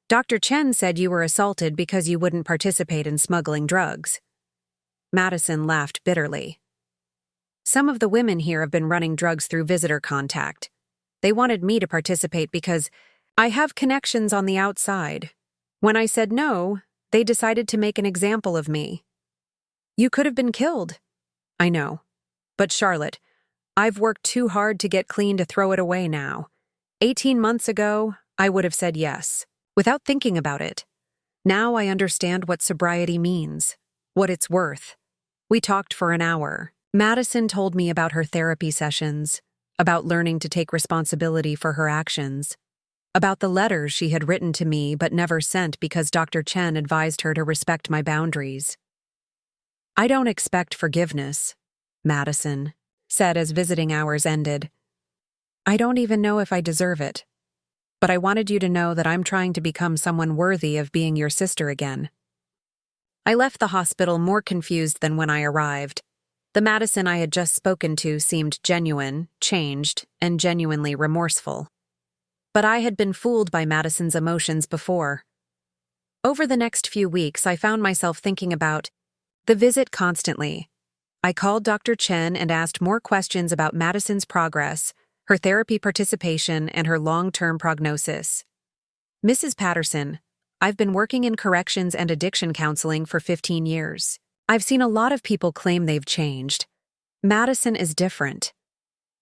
Dr. Chen said you were assaulted because you wouldn't participate in smuggling drugs. Madison laughed bitterly. Some of the women here have been running drugs through visitor contact. They wanted me to participate because I have connections on the outside. When I said no, they decided to make an example of me. You could have been killed. I know. But Charlotte, I've worked too hard to get clean to throw it away now. 18 months ago, I would have said yes, without thinking about it. Now I understand what sobriety means, what it's worth. We talked for an hour. Madison told me about her therapy sessions, about learning to take responsibility for her actions, about the letters she had written to me but never sent because Dr. Chen advised her to respect my boundaries. I don't expect forgiveness, Madison said as visiting hours ended. I don't even know if I deserve it. But I wanted you to know that I'm trying to become someone worthy of being your sister again. I left the hospital more confused than when I arrived. The Madison I had just spoken to seemed genuine, changed, and genuinely remorseful. But I had been fooled by Madison's emotions before. Over the next few weeks, I found myself thinking about the visit constantly. I called Dr. Chen and asked more questions about Madison's progress, her therapy participation, and her long-term prognosis. Mrs. Patterson, I've been working in corrections and addiction counseling for 15 years. I've seen a lot of people claim they've changed. Madison is different.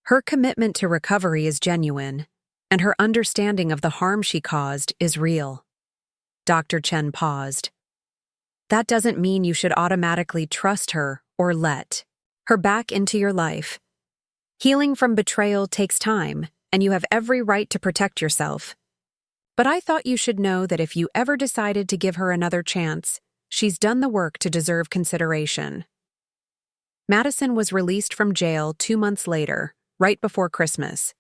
Her commitment to recovery is genuine, and her understanding of the harm she caused is real. Dr. Chen paused. That doesn't mean you should automatically trust her or let her back into your life. Healing from betrayal takes time, and you have every right to protect yourself. But I thought you should know that if you ever decided to give her another chance, she's done the work to deserve consideration. Madison was released from jail 2 months later, right before Christmas.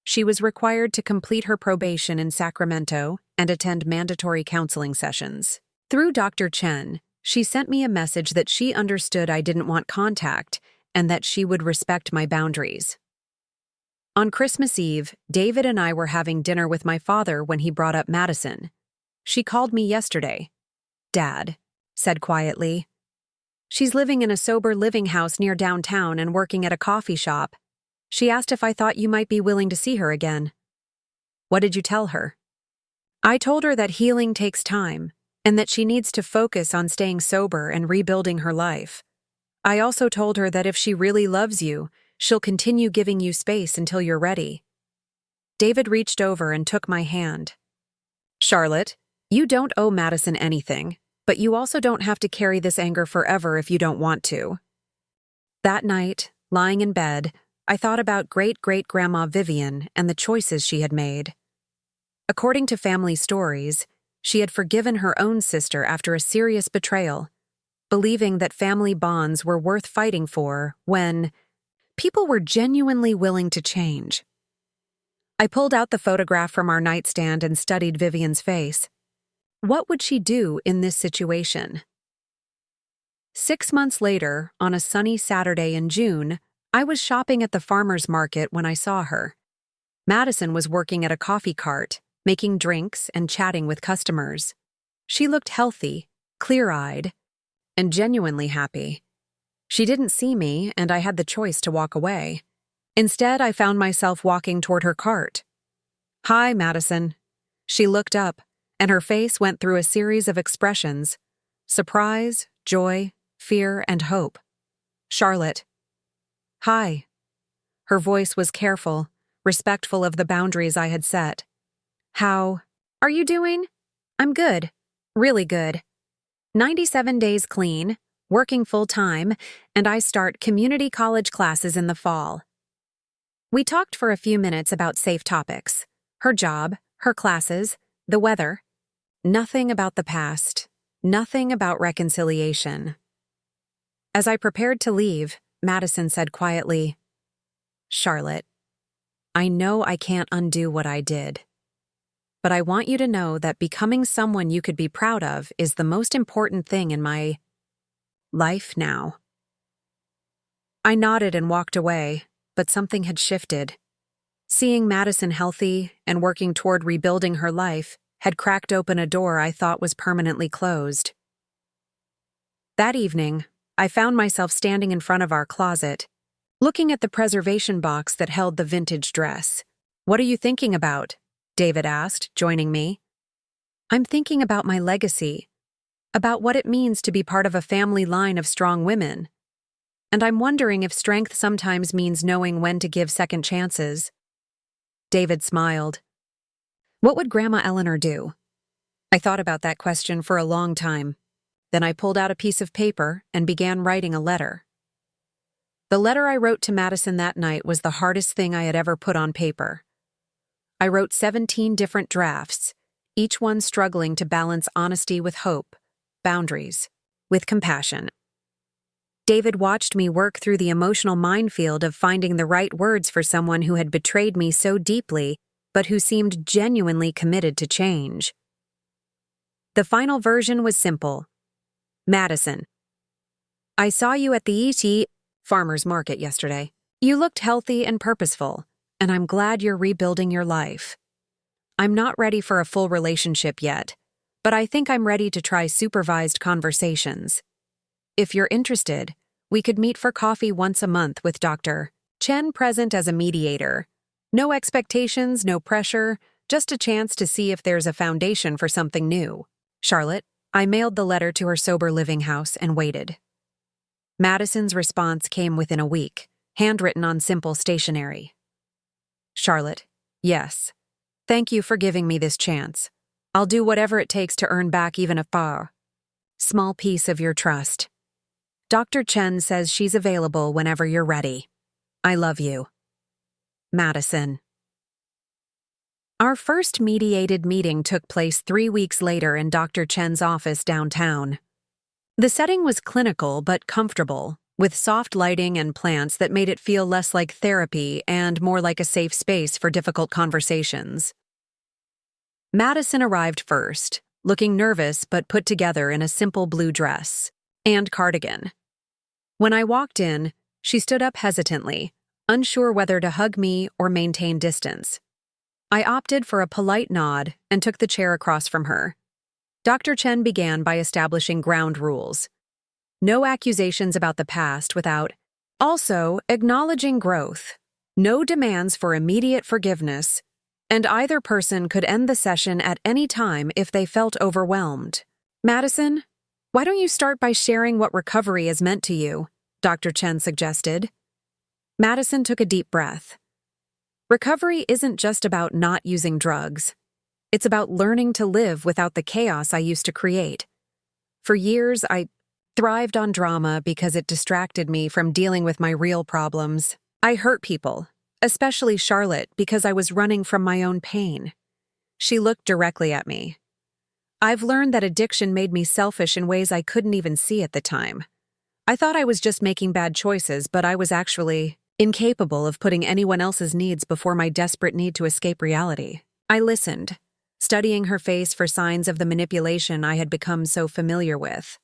She was required to complete her probation in Sacramento and attend mandatory counseling sessions. Through Dr. Chen, she sent me a message that she understood I didn't want contact and that she would respect my boundaries. On Christmas Eve, David and I were having dinner with my father when he brought up Madison. She called me yesterday. Dad said quietly. She's living in a sober living house near downtown and working at a coffee shop. She asked if I thought you might be willing to see her again. What did you tell her? I told her that healing takes time and that she needs to focus on staying sober and rebuilding her life. I also told her that if she really loves you, she'll continue giving you space until you're ready. David reached over and took my hand. Charlotte, you don't owe Madison anything, but you also don't have to carry this anger forever if you don't want to. That night, lying in bed, I thought about great-great-grandma Vivian and the choices she had made. According to family stories, she had forgiven her own sister after a serious betrayal, believing that family bonds were worth fighting for when people were genuinely willing to change. I pulled out the photograph from our nightstand and studied Vivian's face. What would she do in this situation? 6 months later, on a sunny Saturday in June, I was shopping at the farmer's market when I saw her. Madison was working at a coffee cart, making drinks and chatting with customers. She looked healthy, clear-eyed, and genuinely happy. She didn't see me, and I had the choice to walk away. Instead, I found myself walking toward her cart. Hi, Madison. She looked up, and her face went through a series of expressions: surprise, joy, fear, and hope. Charlotte. Hi. Her voice was careful, respectful of the boundaries I had set. How are you doing? I'm good. Really good. 97 days clean, working full-time, and I start community college classes in the fall. We talked for a few minutes about safe topics: her job, her classes, the weather. Nothing about the past, nothing about reconciliation. As I prepared to leave, Madison said quietly, "Charlotte, I know I can't undo what I did, but I want you to know that becoming someone you could be proud of is the most important thing in my life now." I nodded and walked away, but something had shifted. Seeing Madison healthy and working toward rebuilding her life had cracked open a door I thought was permanently closed. That evening, I found myself standing in front of our closet, looking at the preservation box that held the vintage dress. "What are you thinking about?" David asked, joining me. "I'm thinking about my legacy, about what it means to be part of a family line of strong women. And I'm wondering if strength sometimes means knowing when to give second chances." David smiled. "What would Grandma Eleanor do?" I thought about that question for a long time. Then I pulled out a piece of paper and began writing a letter. The letter I wrote to Madison that night was the hardest thing I had ever put on paper. I wrote 17 different drafts, each one struggling to balance honesty with hope, boundaries with compassion. David watched me work through the emotional minefield of finding the right words for someone who had betrayed me so deeply, but who seemed genuinely committed to change. The final version was simple. "Madison, I saw you at the ET Farmers Market yesterday. You looked healthy and purposeful, and I'm glad you're rebuilding your life. I'm not ready for a full relationship yet, but I think I'm ready to try supervised conversations. If you're interested, we could meet for coffee once a month with Dr. Chen present as a mediator. No expectations, no pressure, just a chance to see if there's a foundation for something new. Charlotte." I mailed the letter to her sober living house and waited. Madison's response came within a week, handwritten on simple stationery. "Charlotte, yes. Thank you for giving me this chance. I'll do whatever it takes to earn back even a small piece of your trust. Dr. Chen says she's available whenever you're ready. I love you. Madison." Our first mediated meeting took place 3 weeks later in Dr. Chen's office downtown. The setting was clinical but comfortable, with soft lighting and plants that made it feel less like therapy and more like a safe space for difficult conversations. Madison arrived first, looking nervous but put together in a simple blue dress and cardigan. When I walked in, she stood up hesitantly, unsure whether to hug me or maintain distance. I opted for a polite nod and took the chair across from her. Dr. Chen began by establishing ground rules. No accusations about the past without also acknowledging growth. No demands for immediate forgiveness, and either person could end the session at any time if they felt overwhelmed. "Madison, why don't you start by sharing what recovery has meant to you?" Dr. Chen suggested. Madison took a deep breath. "Recovery isn't just about not using drugs. It's about learning to live without the chaos I used to create. For years, I thrived on drama because it distracted me from dealing with my real problems. I hurt people, especially Charlotte, because I was running from my own pain." She looked directly at me. "I've learned that addiction made me selfish in ways I couldn't even see at the time. I thought I was just making bad choices, but I was actually incapable of putting anyone else's needs before my desperate need to escape reality." I listened, studying her face for signs of the manipulation I had become so familiar with.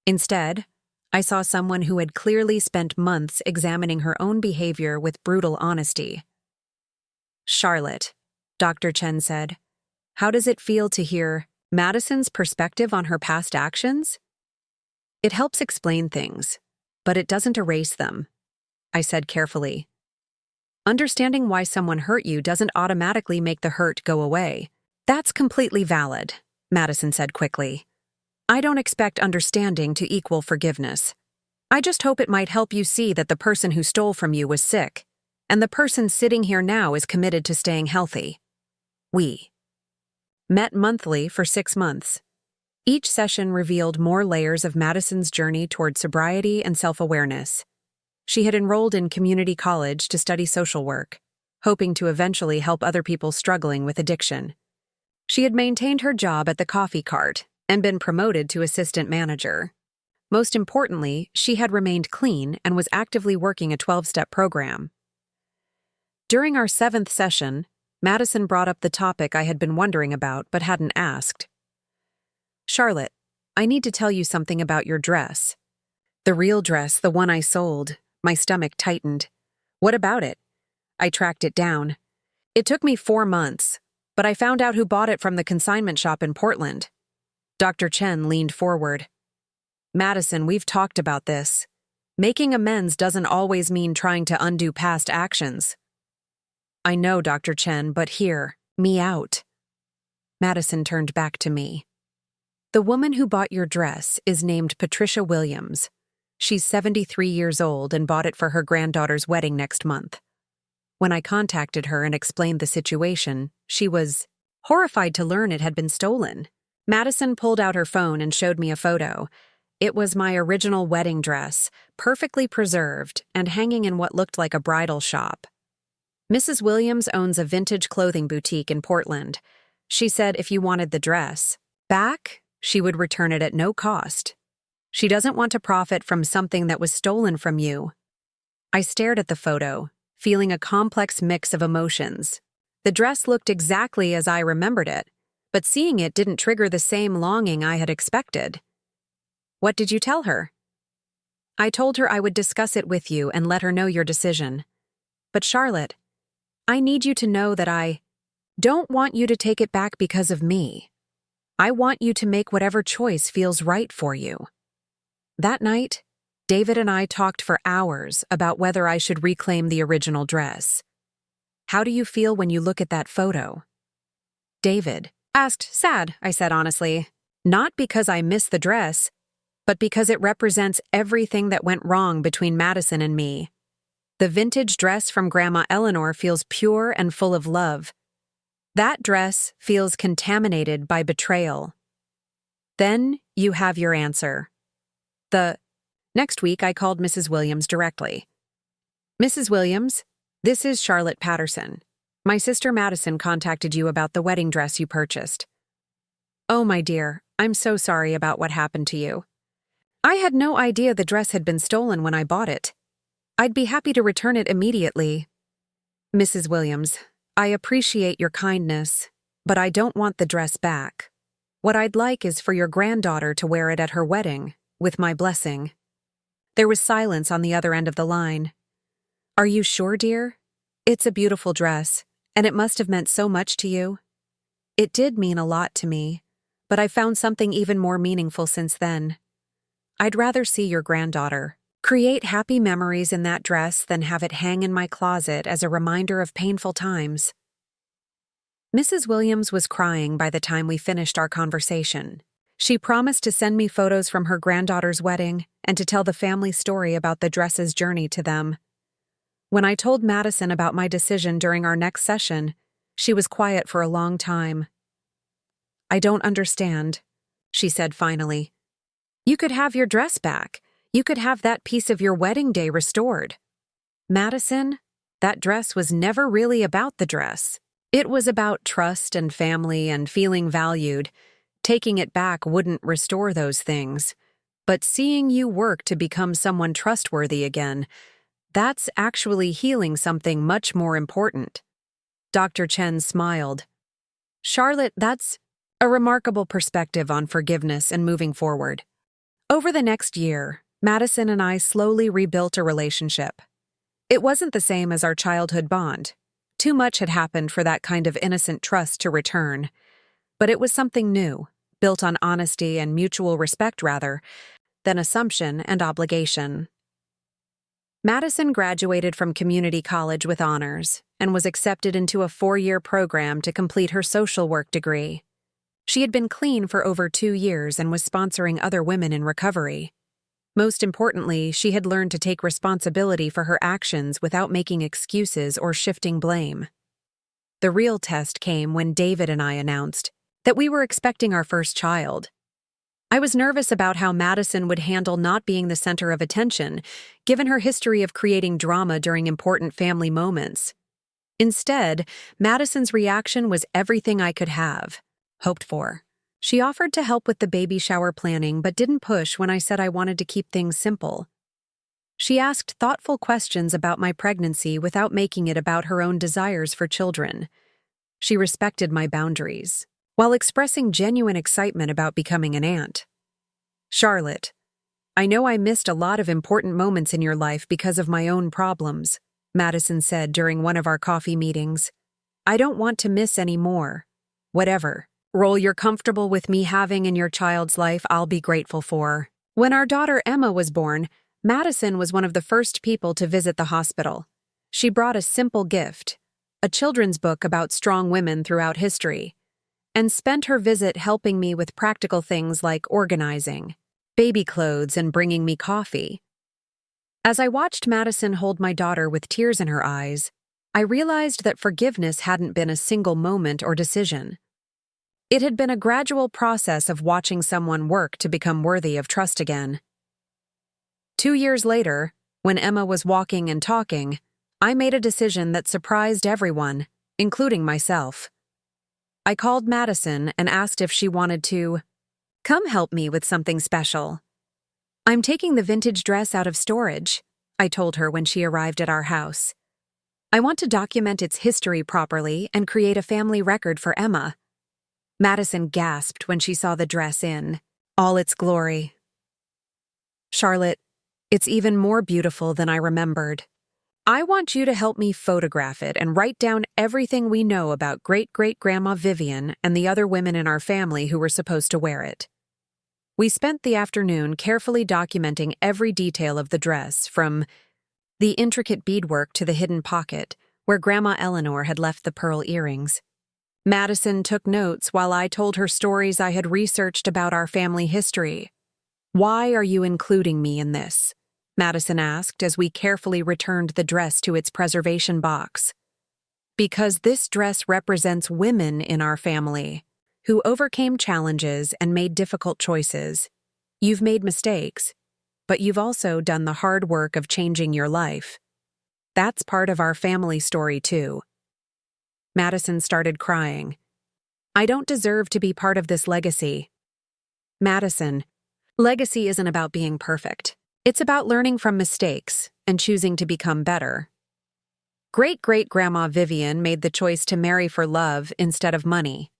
Instead, I saw someone who had clearly spent months examining her own behavior with brutal honesty. "Charlotte," Dr. Chen said, "how does it feel to hear Madison's perspective on her past actions? It helps explain things, but it doesn't erase them," I said carefully. "Understanding why someone hurt you doesn't automatically make the hurt go away." "That's completely valid," Madison said quickly. "I don't expect understanding to equal forgiveness. I just hope it might help you see that the person who stole from you was sick, and the person sitting here now is committed to staying healthy." We met monthly for 6 months. Each session revealed more layers of Madison's journey toward sobriety and self-awareness. She had enrolled in community college to study social work, hoping to eventually help other people struggling with addiction. She had maintained her job at the coffee cart and been promoted to assistant manager. Most importantly, she had remained clean and was actively working a 12-step program. During our 7th session, Madison brought up the topic I had been wondering about but hadn't asked. "Charlotte, I need to tell you something about your dress." "The real dress, the one I sold." My stomach tightened. "What about it?" I tracked it down. "It took me 4 months, but I found out who bought it from the consignment shop in Portland." Dr. Chen leaned forward. "Madison, we've talked about this. Making amends doesn't always mean trying to undo past actions." "I know, Dr. Chen, but hear me out." Madison turned back to me. "The woman who bought your dress is named Patricia Williams. She's 73 years old and bought it for her granddaughter's wedding next month. When I contacted her and explained the situation, she was horrified to learn it had been stolen." Madison pulled out her phone and showed me a photo. It was my original wedding dress, perfectly preserved and hanging in what looked like a bridal shop. "Mrs. Williams owns a vintage clothing boutique in Portland. She said if you wanted the dress back, she would return it at no cost. She doesn't want to profit from something that was stolen from you." I stared at the photo, feeling a complex mix of emotions. The dress looked exactly as I remembered it, but seeing it didn't trigger the same longing I had expected. "What did you tell her?" "I told her I would discuss it with you and let her know your decision. But Charlotte, I need you to know that I don't want you to take it back because of me. I want you to make whatever choice feels right for you." That night, David and I talked for hours about whether I should reclaim the original dress. "How do you feel when you look at that photo?" David asked. "Sad," I said honestly. "Not because I miss the dress, but because it represents everything that went wrong between Madison and me. The vintage dress from Grandma Eleanor feels pure and full of love. That dress feels contaminated by betrayal." Then you have your answer. The next week, I called Mrs. Williams directly. "Mrs. Williams, this is Charlotte Patterson. My sister Madison contacted you about the wedding dress you purchased." "Oh, my dear, I'm so sorry about what happened to you. I had no idea the dress had been stolen when I bought it. I'd be happy to return it immediately." "Mrs. Williams, I appreciate your kindness, but I don't want the dress back. What I'd like is for your granddaughter to wear it at her wedding, with my blessing." There was silence on the other end of the line. "Are you sure, dear? It's a beautiful dress, and it must have meant so much to you." "It did mean a lot to me, but I found something even more meaningful since then. I'd rather see your granddaughter create happy memories in that dress than have it hang in my closet as a reminder of painful times." Mrs. Williams was crying by the time we finished our conversation. She promised to send me photos from her granddaughter's wedding and to tell the family story about the dress's journey to them. When I told Madison about my decision during our next session, she was quiet for a long time. "I don't understand," she said finally. "You could have your dress back. You could have that piece of your wedding day restored." "Madison, that dress was never really about the dress. It was about trust and family and feeling valued. Taking it back wouldn't restore those things. But seeing you work to become someone trustworthy again, that's actually healing something much more important." Dr. Chen smiled. "Charlotte, that's a remarkable perspective on forgiveness and moving forward." Over the next year, Madison and I slowly rebuilt a relationship. It wasn't the same as our childhood bond. Too much had happened for that kind of innocent trust to return. But it was something new, built on honesty and mutual respect rather than assumption and obligation. Madison graduated from community college with honors and was accepted into a 4-year program to complete her social work degree. She had been clean for over 2 years and was sponsoring other women in recovery. Most importantly, she had learned to take responsibility for her actions without making excuses or shifting blame. The real test came when David and I announced that we were expecting our first child. I was nervous about how Madison would handle not being the center of attention, given her history of creating drama during important family moments. Instead, Madison's reaction was everything I could have hoped for. She offered to help with the baby shower planning but didn't push when I said I wanted to keep things simple. She asked thoughtful questions about my pregnancy without making it about her own desires for children. She respected my boundaries, while expressing genuine excitement about becoming an aunt. Charlotte, I know I missed a lot of important moments in your life because of my own problems, Madison said during one of our coffee meetings. I don't want to miss any more. Whatever role you're comfortable with me having in your child's life, I'll be grateful for. When our daughter Emma was born, Madison was one of the first people to visit the hospital. She brought a simple gift, a children's book about strong women throughout history, and spent her visit helping me with practical things like organizing, baby clothes, and bringing me coffee. As I watched Madison hold my daughter with tears in her eyes, I realized that forgiveness hadn't been a single moment or decision. It had been a gradual process of watching someone work to become worthy of trust again. 2 years later, when Emma was walking and talking, I made a decision that surprised everyone, including myself. I called Madison and asked if she wanted to come help me with something special. I'm taking the vintage dress out of storage, I told her when she arrived at our house. I want to document its history properly and create a family record for Emma. Madison gasped when she saw the dress in all its glory. Charlotte, it's even more beautiful than I remembered. I want you to help me photograph it and write down everything we know about great-great-grandma Vivian and the other women in our family who were supposed to wear it. We spent the afternoon carefully documenting every detail of the dress, from the intricate beadwork to the hidden pocket, where Grandma Eleanor had left the pearl earrings. Madison took notes while I told her stories I had researched about our family history. Why are you including me in this? Madison asked as we carefully returned the dress to its preservation box. Because this dress represents women in our family who overcame challenges and made difficult choices. You've made mistakes, but you've also done the hard work of changing your life. That's part of our family story, too. Madison started crying. I don't deserve to be part of this legacy. Madison, legacy isn't about being perfect. It's about learning from mistakes and choosing to become better. Great-great-grandma Vivian made the choice to marry for love instead of money.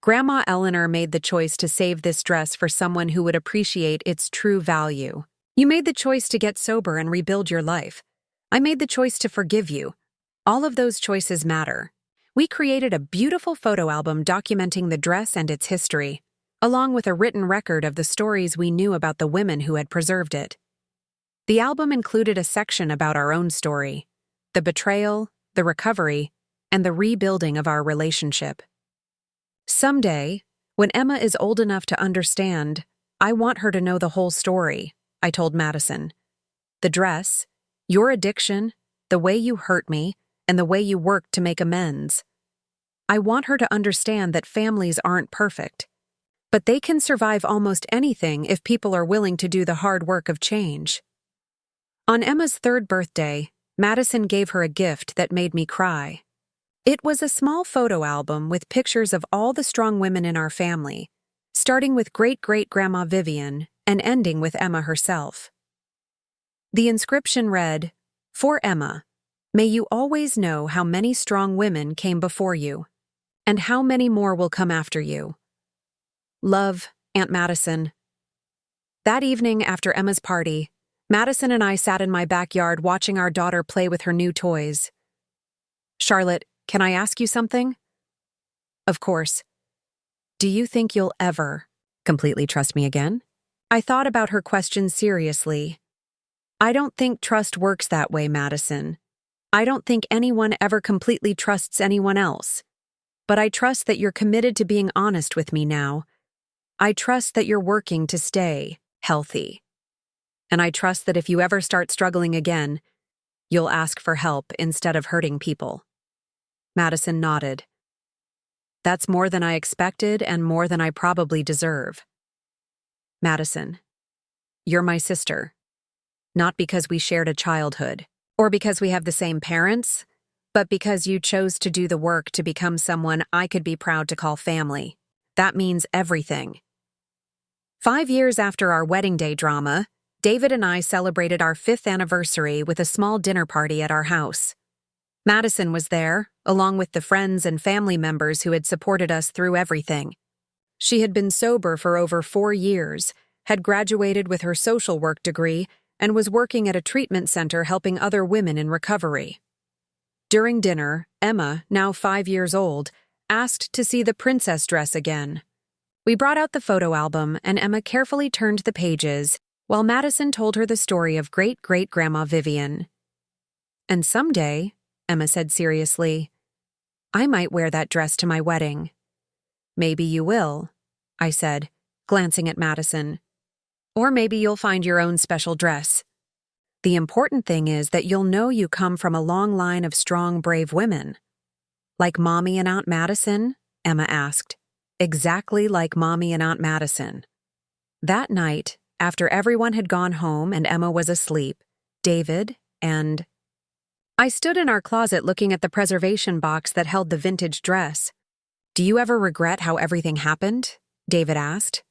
Grandma Eleanor made the choice to save this dress for someone who would appreciate its true value. You made the choice to get sober and rebuild your life. I made the choice to forgive you. All of those choices matter. We created a beautiful photo album documenting the dress and its history, along with a written record of the stories we knew about the women who had preserved it. The album included a section about our own story, the betrayal, the recovery, and the rebuilding of our relationship. Someday, when Emma is old enough to understand, I want her to know the whole story, I told Madison. The dress, your addiction, the way you hurt me, and the way you worked to make amends. I want her to understand that families aren't perfect, but they can survive almost anything if people are willing to do the hard work of change. On Emma's 3rd birthday, Madison gave her a gift that made me cry. It was a small photo album with pictures of all the strong women in our family, starting with great-great-grandma Vivian and ending with Emma herself. The inscription read, "For Emma, may you always know how many strong women came before you, and how many more will come after you. Love, Aunt Madison." That evening after Emma's party, Madison and I sat in my backyard watching our daughter play with her new toys. Charlotte, can I ask you something? Of course. Do you think you'll ever completely trust me again? I thought about her question seriously. I don't think trust works that way, Madison. I don't think anyone ever completely trusts anyone else. But I trust that you're committed to being honest with me now. I trust that you're working to stay healthy. And I trust that if you ever start struggling again, you'll ask for help instead of hurting people. Madison nodded. That's more than I expected and more than I probably deserve. Madison, you're my sister. Not because we shared a childhood, or because we have the same parents, but because you chose to do the work to become someone I could be proud to call family. That means everything. 5 years after our wedding day drama, David and I celebrated our 5th anniversary with a small dinner party at our house. Madison was there, along with the friends and family members who had supported us through everything. She had been sober for over 4 years, had graduated with her social work degree, and was working at a treatment center helping other women in recovery. During dinner, Emma, now 5 years old, asked to see the princess dress again. We brought out the photo album, and Emma carefully turned the pages while Madison told her the story of great-great-grandma Vivian. And someday, Emma said seriously, I might wear that dress to my wedding. Maybe you will, I said, glancing at Madison. Or maybe you'll find your own special dress. The important thing is that you'll know you come from a long line of strong, brave women. Like Mommy and Aunt Madison? Emma asked. Exactly like Mommy and Aunt Madison. That night, after everyone had gone home and Emma was asleep, David and I stood in our closet looking at the preservation box that held the vintage dress. Do you ever regret how everything happened? David asked.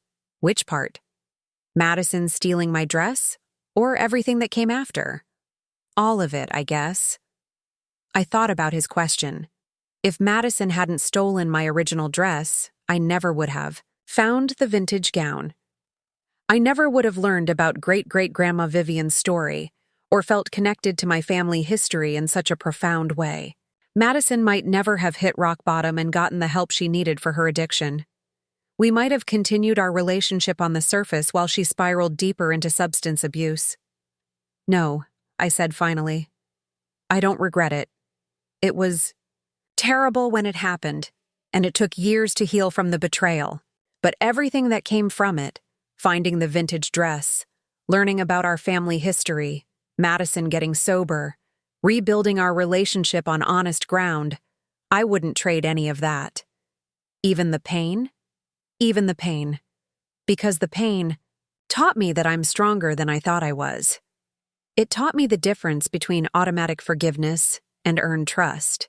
Which part? Madison stealing my dress? Or everything that came after? All of it, I guess. I thought about his question. If Madison hadn't stolen my original dress, I never would have found the vintage gown. I never would have learned about great-great-grandma Vivian's story, or felt connected to my family history in such a profound way. Madison might never have hit rock bottom and gotten the help she needed for her addiction. We might have continued our relationship on the surface while she spiraled deeper into substance abuse. No, I said finally. I don't regret it. It was terrible when it happened, and it took years to heal from the betrayal. But everything that came from it, finding the vintage dress, learning about our family history, Madison getting sober, rebuilding our relationship on honest ground, I wouldn't trade any of that. Even the pain? Even the pain. Because the pain taught me that I'm stronger than I thought I was. It taught me the difference between automatic forgiveness and earned trust.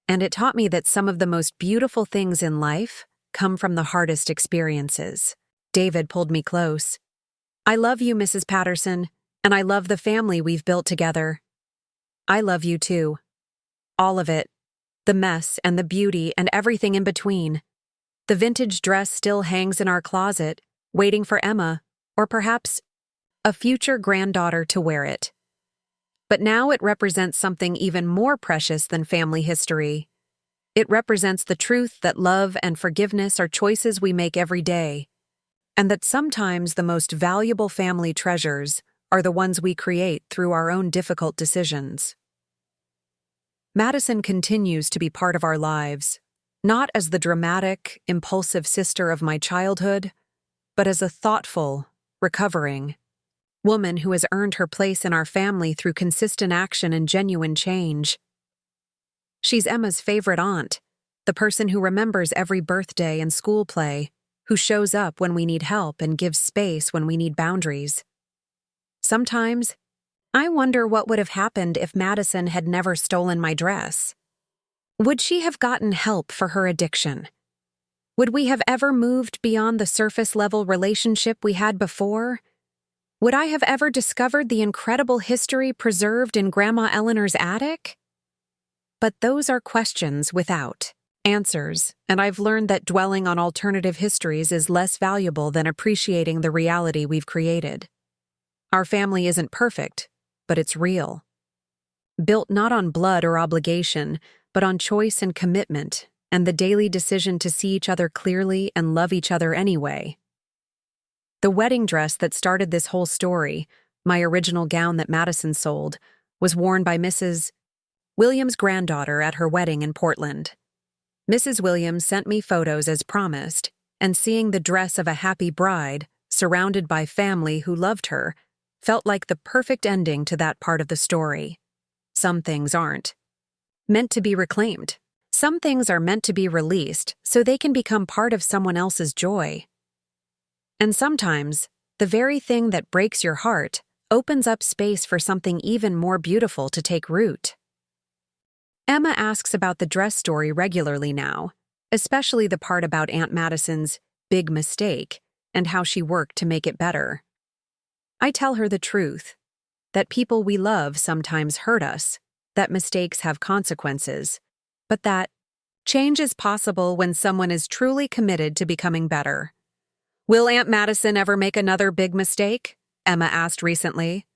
And it taught me that some of the most beautiful things in life come from the hardest experiences. David pulled me close. I love you, Mrs. Patterson, and I love the family we've built together. I love you too. All of it. The mess and the beauty and everything in between. The vintage dress still hangs in our closet, waiting for Emma, or perhaps a future granddaughter to wear it. But now it represents something even more precious than family history. It represents the truth that love and forgiveness are choices we make every day, and that sometimes the most valuable family treasures are the ones we create through our own difficult decisions. Madison continues to be part of our lives, not as the dramatic, impulsive sister of my childhood, but as a thoughtful, recovering woman who has earned her place in our family through consistent action and genuine change. She's Emma's favorite aunt, the person who remembers every birthday and school play, who shows up when we need help and gives space when we need boundaries. Sometimes, I wonder what would have happened if Madison had never stolen my dress. Would she have gotten help for her addiction? Would we have ever moved beyond the surface-level relationship we had before? Would I have ever discovered the incredible history preserved in Grandma Eleanor's attic? But those are questions without answers, and I've learned that dwelling on alternative histories is less valuable than appreciating the reality we've created. Our family isn't perfect, but it's real. Built not on blood or obligation, but on choice and commitment, and the daily decision to see each other clearly and love each other anyway. The wedding dress that started this whole story, my original gown that Madison sold, was worn by Mrs. Williams' granddaughter at her wedding in Portland. Mrs. Williams sent me photos as promised, and seeing the dress of a happy bride, surrounded by family who loved her, felt like the perfect ending to that part of the story. Some things aren't meant to be reclaimed. Some things are meant to be released so they can become part of someone else's joy. And sometimes, the very thing that breaks your heart opens up space for something even more beautiful to take root. Emma asks about the dress story regularly now, especially the part about Aunt Madison's big mistake and how she worked to make it better. I tell her the truth, that people we love sometimes hurt us, that mistakes have consequences, but that change is possible when someone is truly committed to becoming better. Will Aunt Madison ever make another big mistake? Emma asked recently.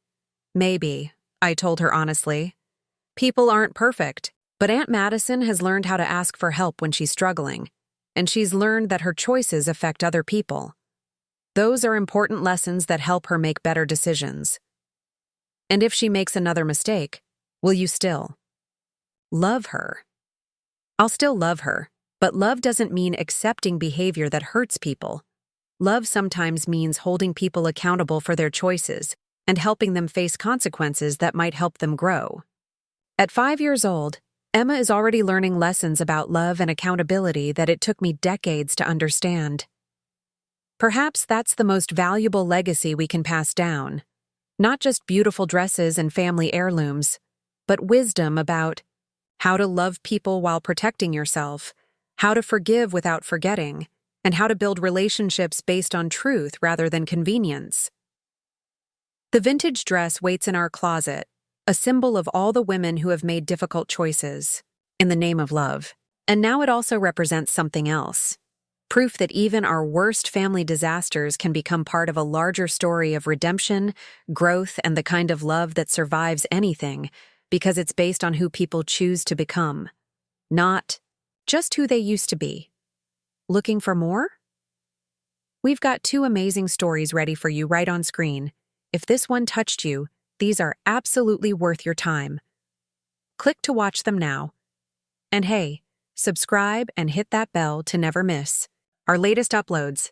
Maybe, I told her honestly. People aren't perfect, but Aunt Madison has learned how to ask for help when she's struggling, and she's learned that her choices affect other people. Those are important lessons that help her make better decisions. And if she makes another mistake, will you still love her? I'll still love her, but love doesn't mean accepting behavior that hurts people. Love sometimes means holding people accountable for their choices and helping them face consequences that might help them grow. At 5 years old, Emma is already learning lessons about love and accountability that it took me decades to understand. Perhaps that's the most valuable legacy we can pass down. Not just beautiful dresses and family heirlooms, but wisdom about how to love people while protecting yourself, how to forgive without forgetting, and how to build relationships based on truth rather than convenience. The vintage dress waits in our closet, a symbol of all the women who have made difficult choices in the name of love. And now it also represents something else. Proof that even our worst family disasters can become part of a larger story of redemption, growth, and the kind of love that survives anything, because it's based on who people choose to become, not just who they used to be. Looking for more? We've got 2 amazing stories ready for you right on screen. If this one touched you, these are absolutely worth your time. Click to watch them now. And hey, subscribe and hit that bell to never miss our latest uploads.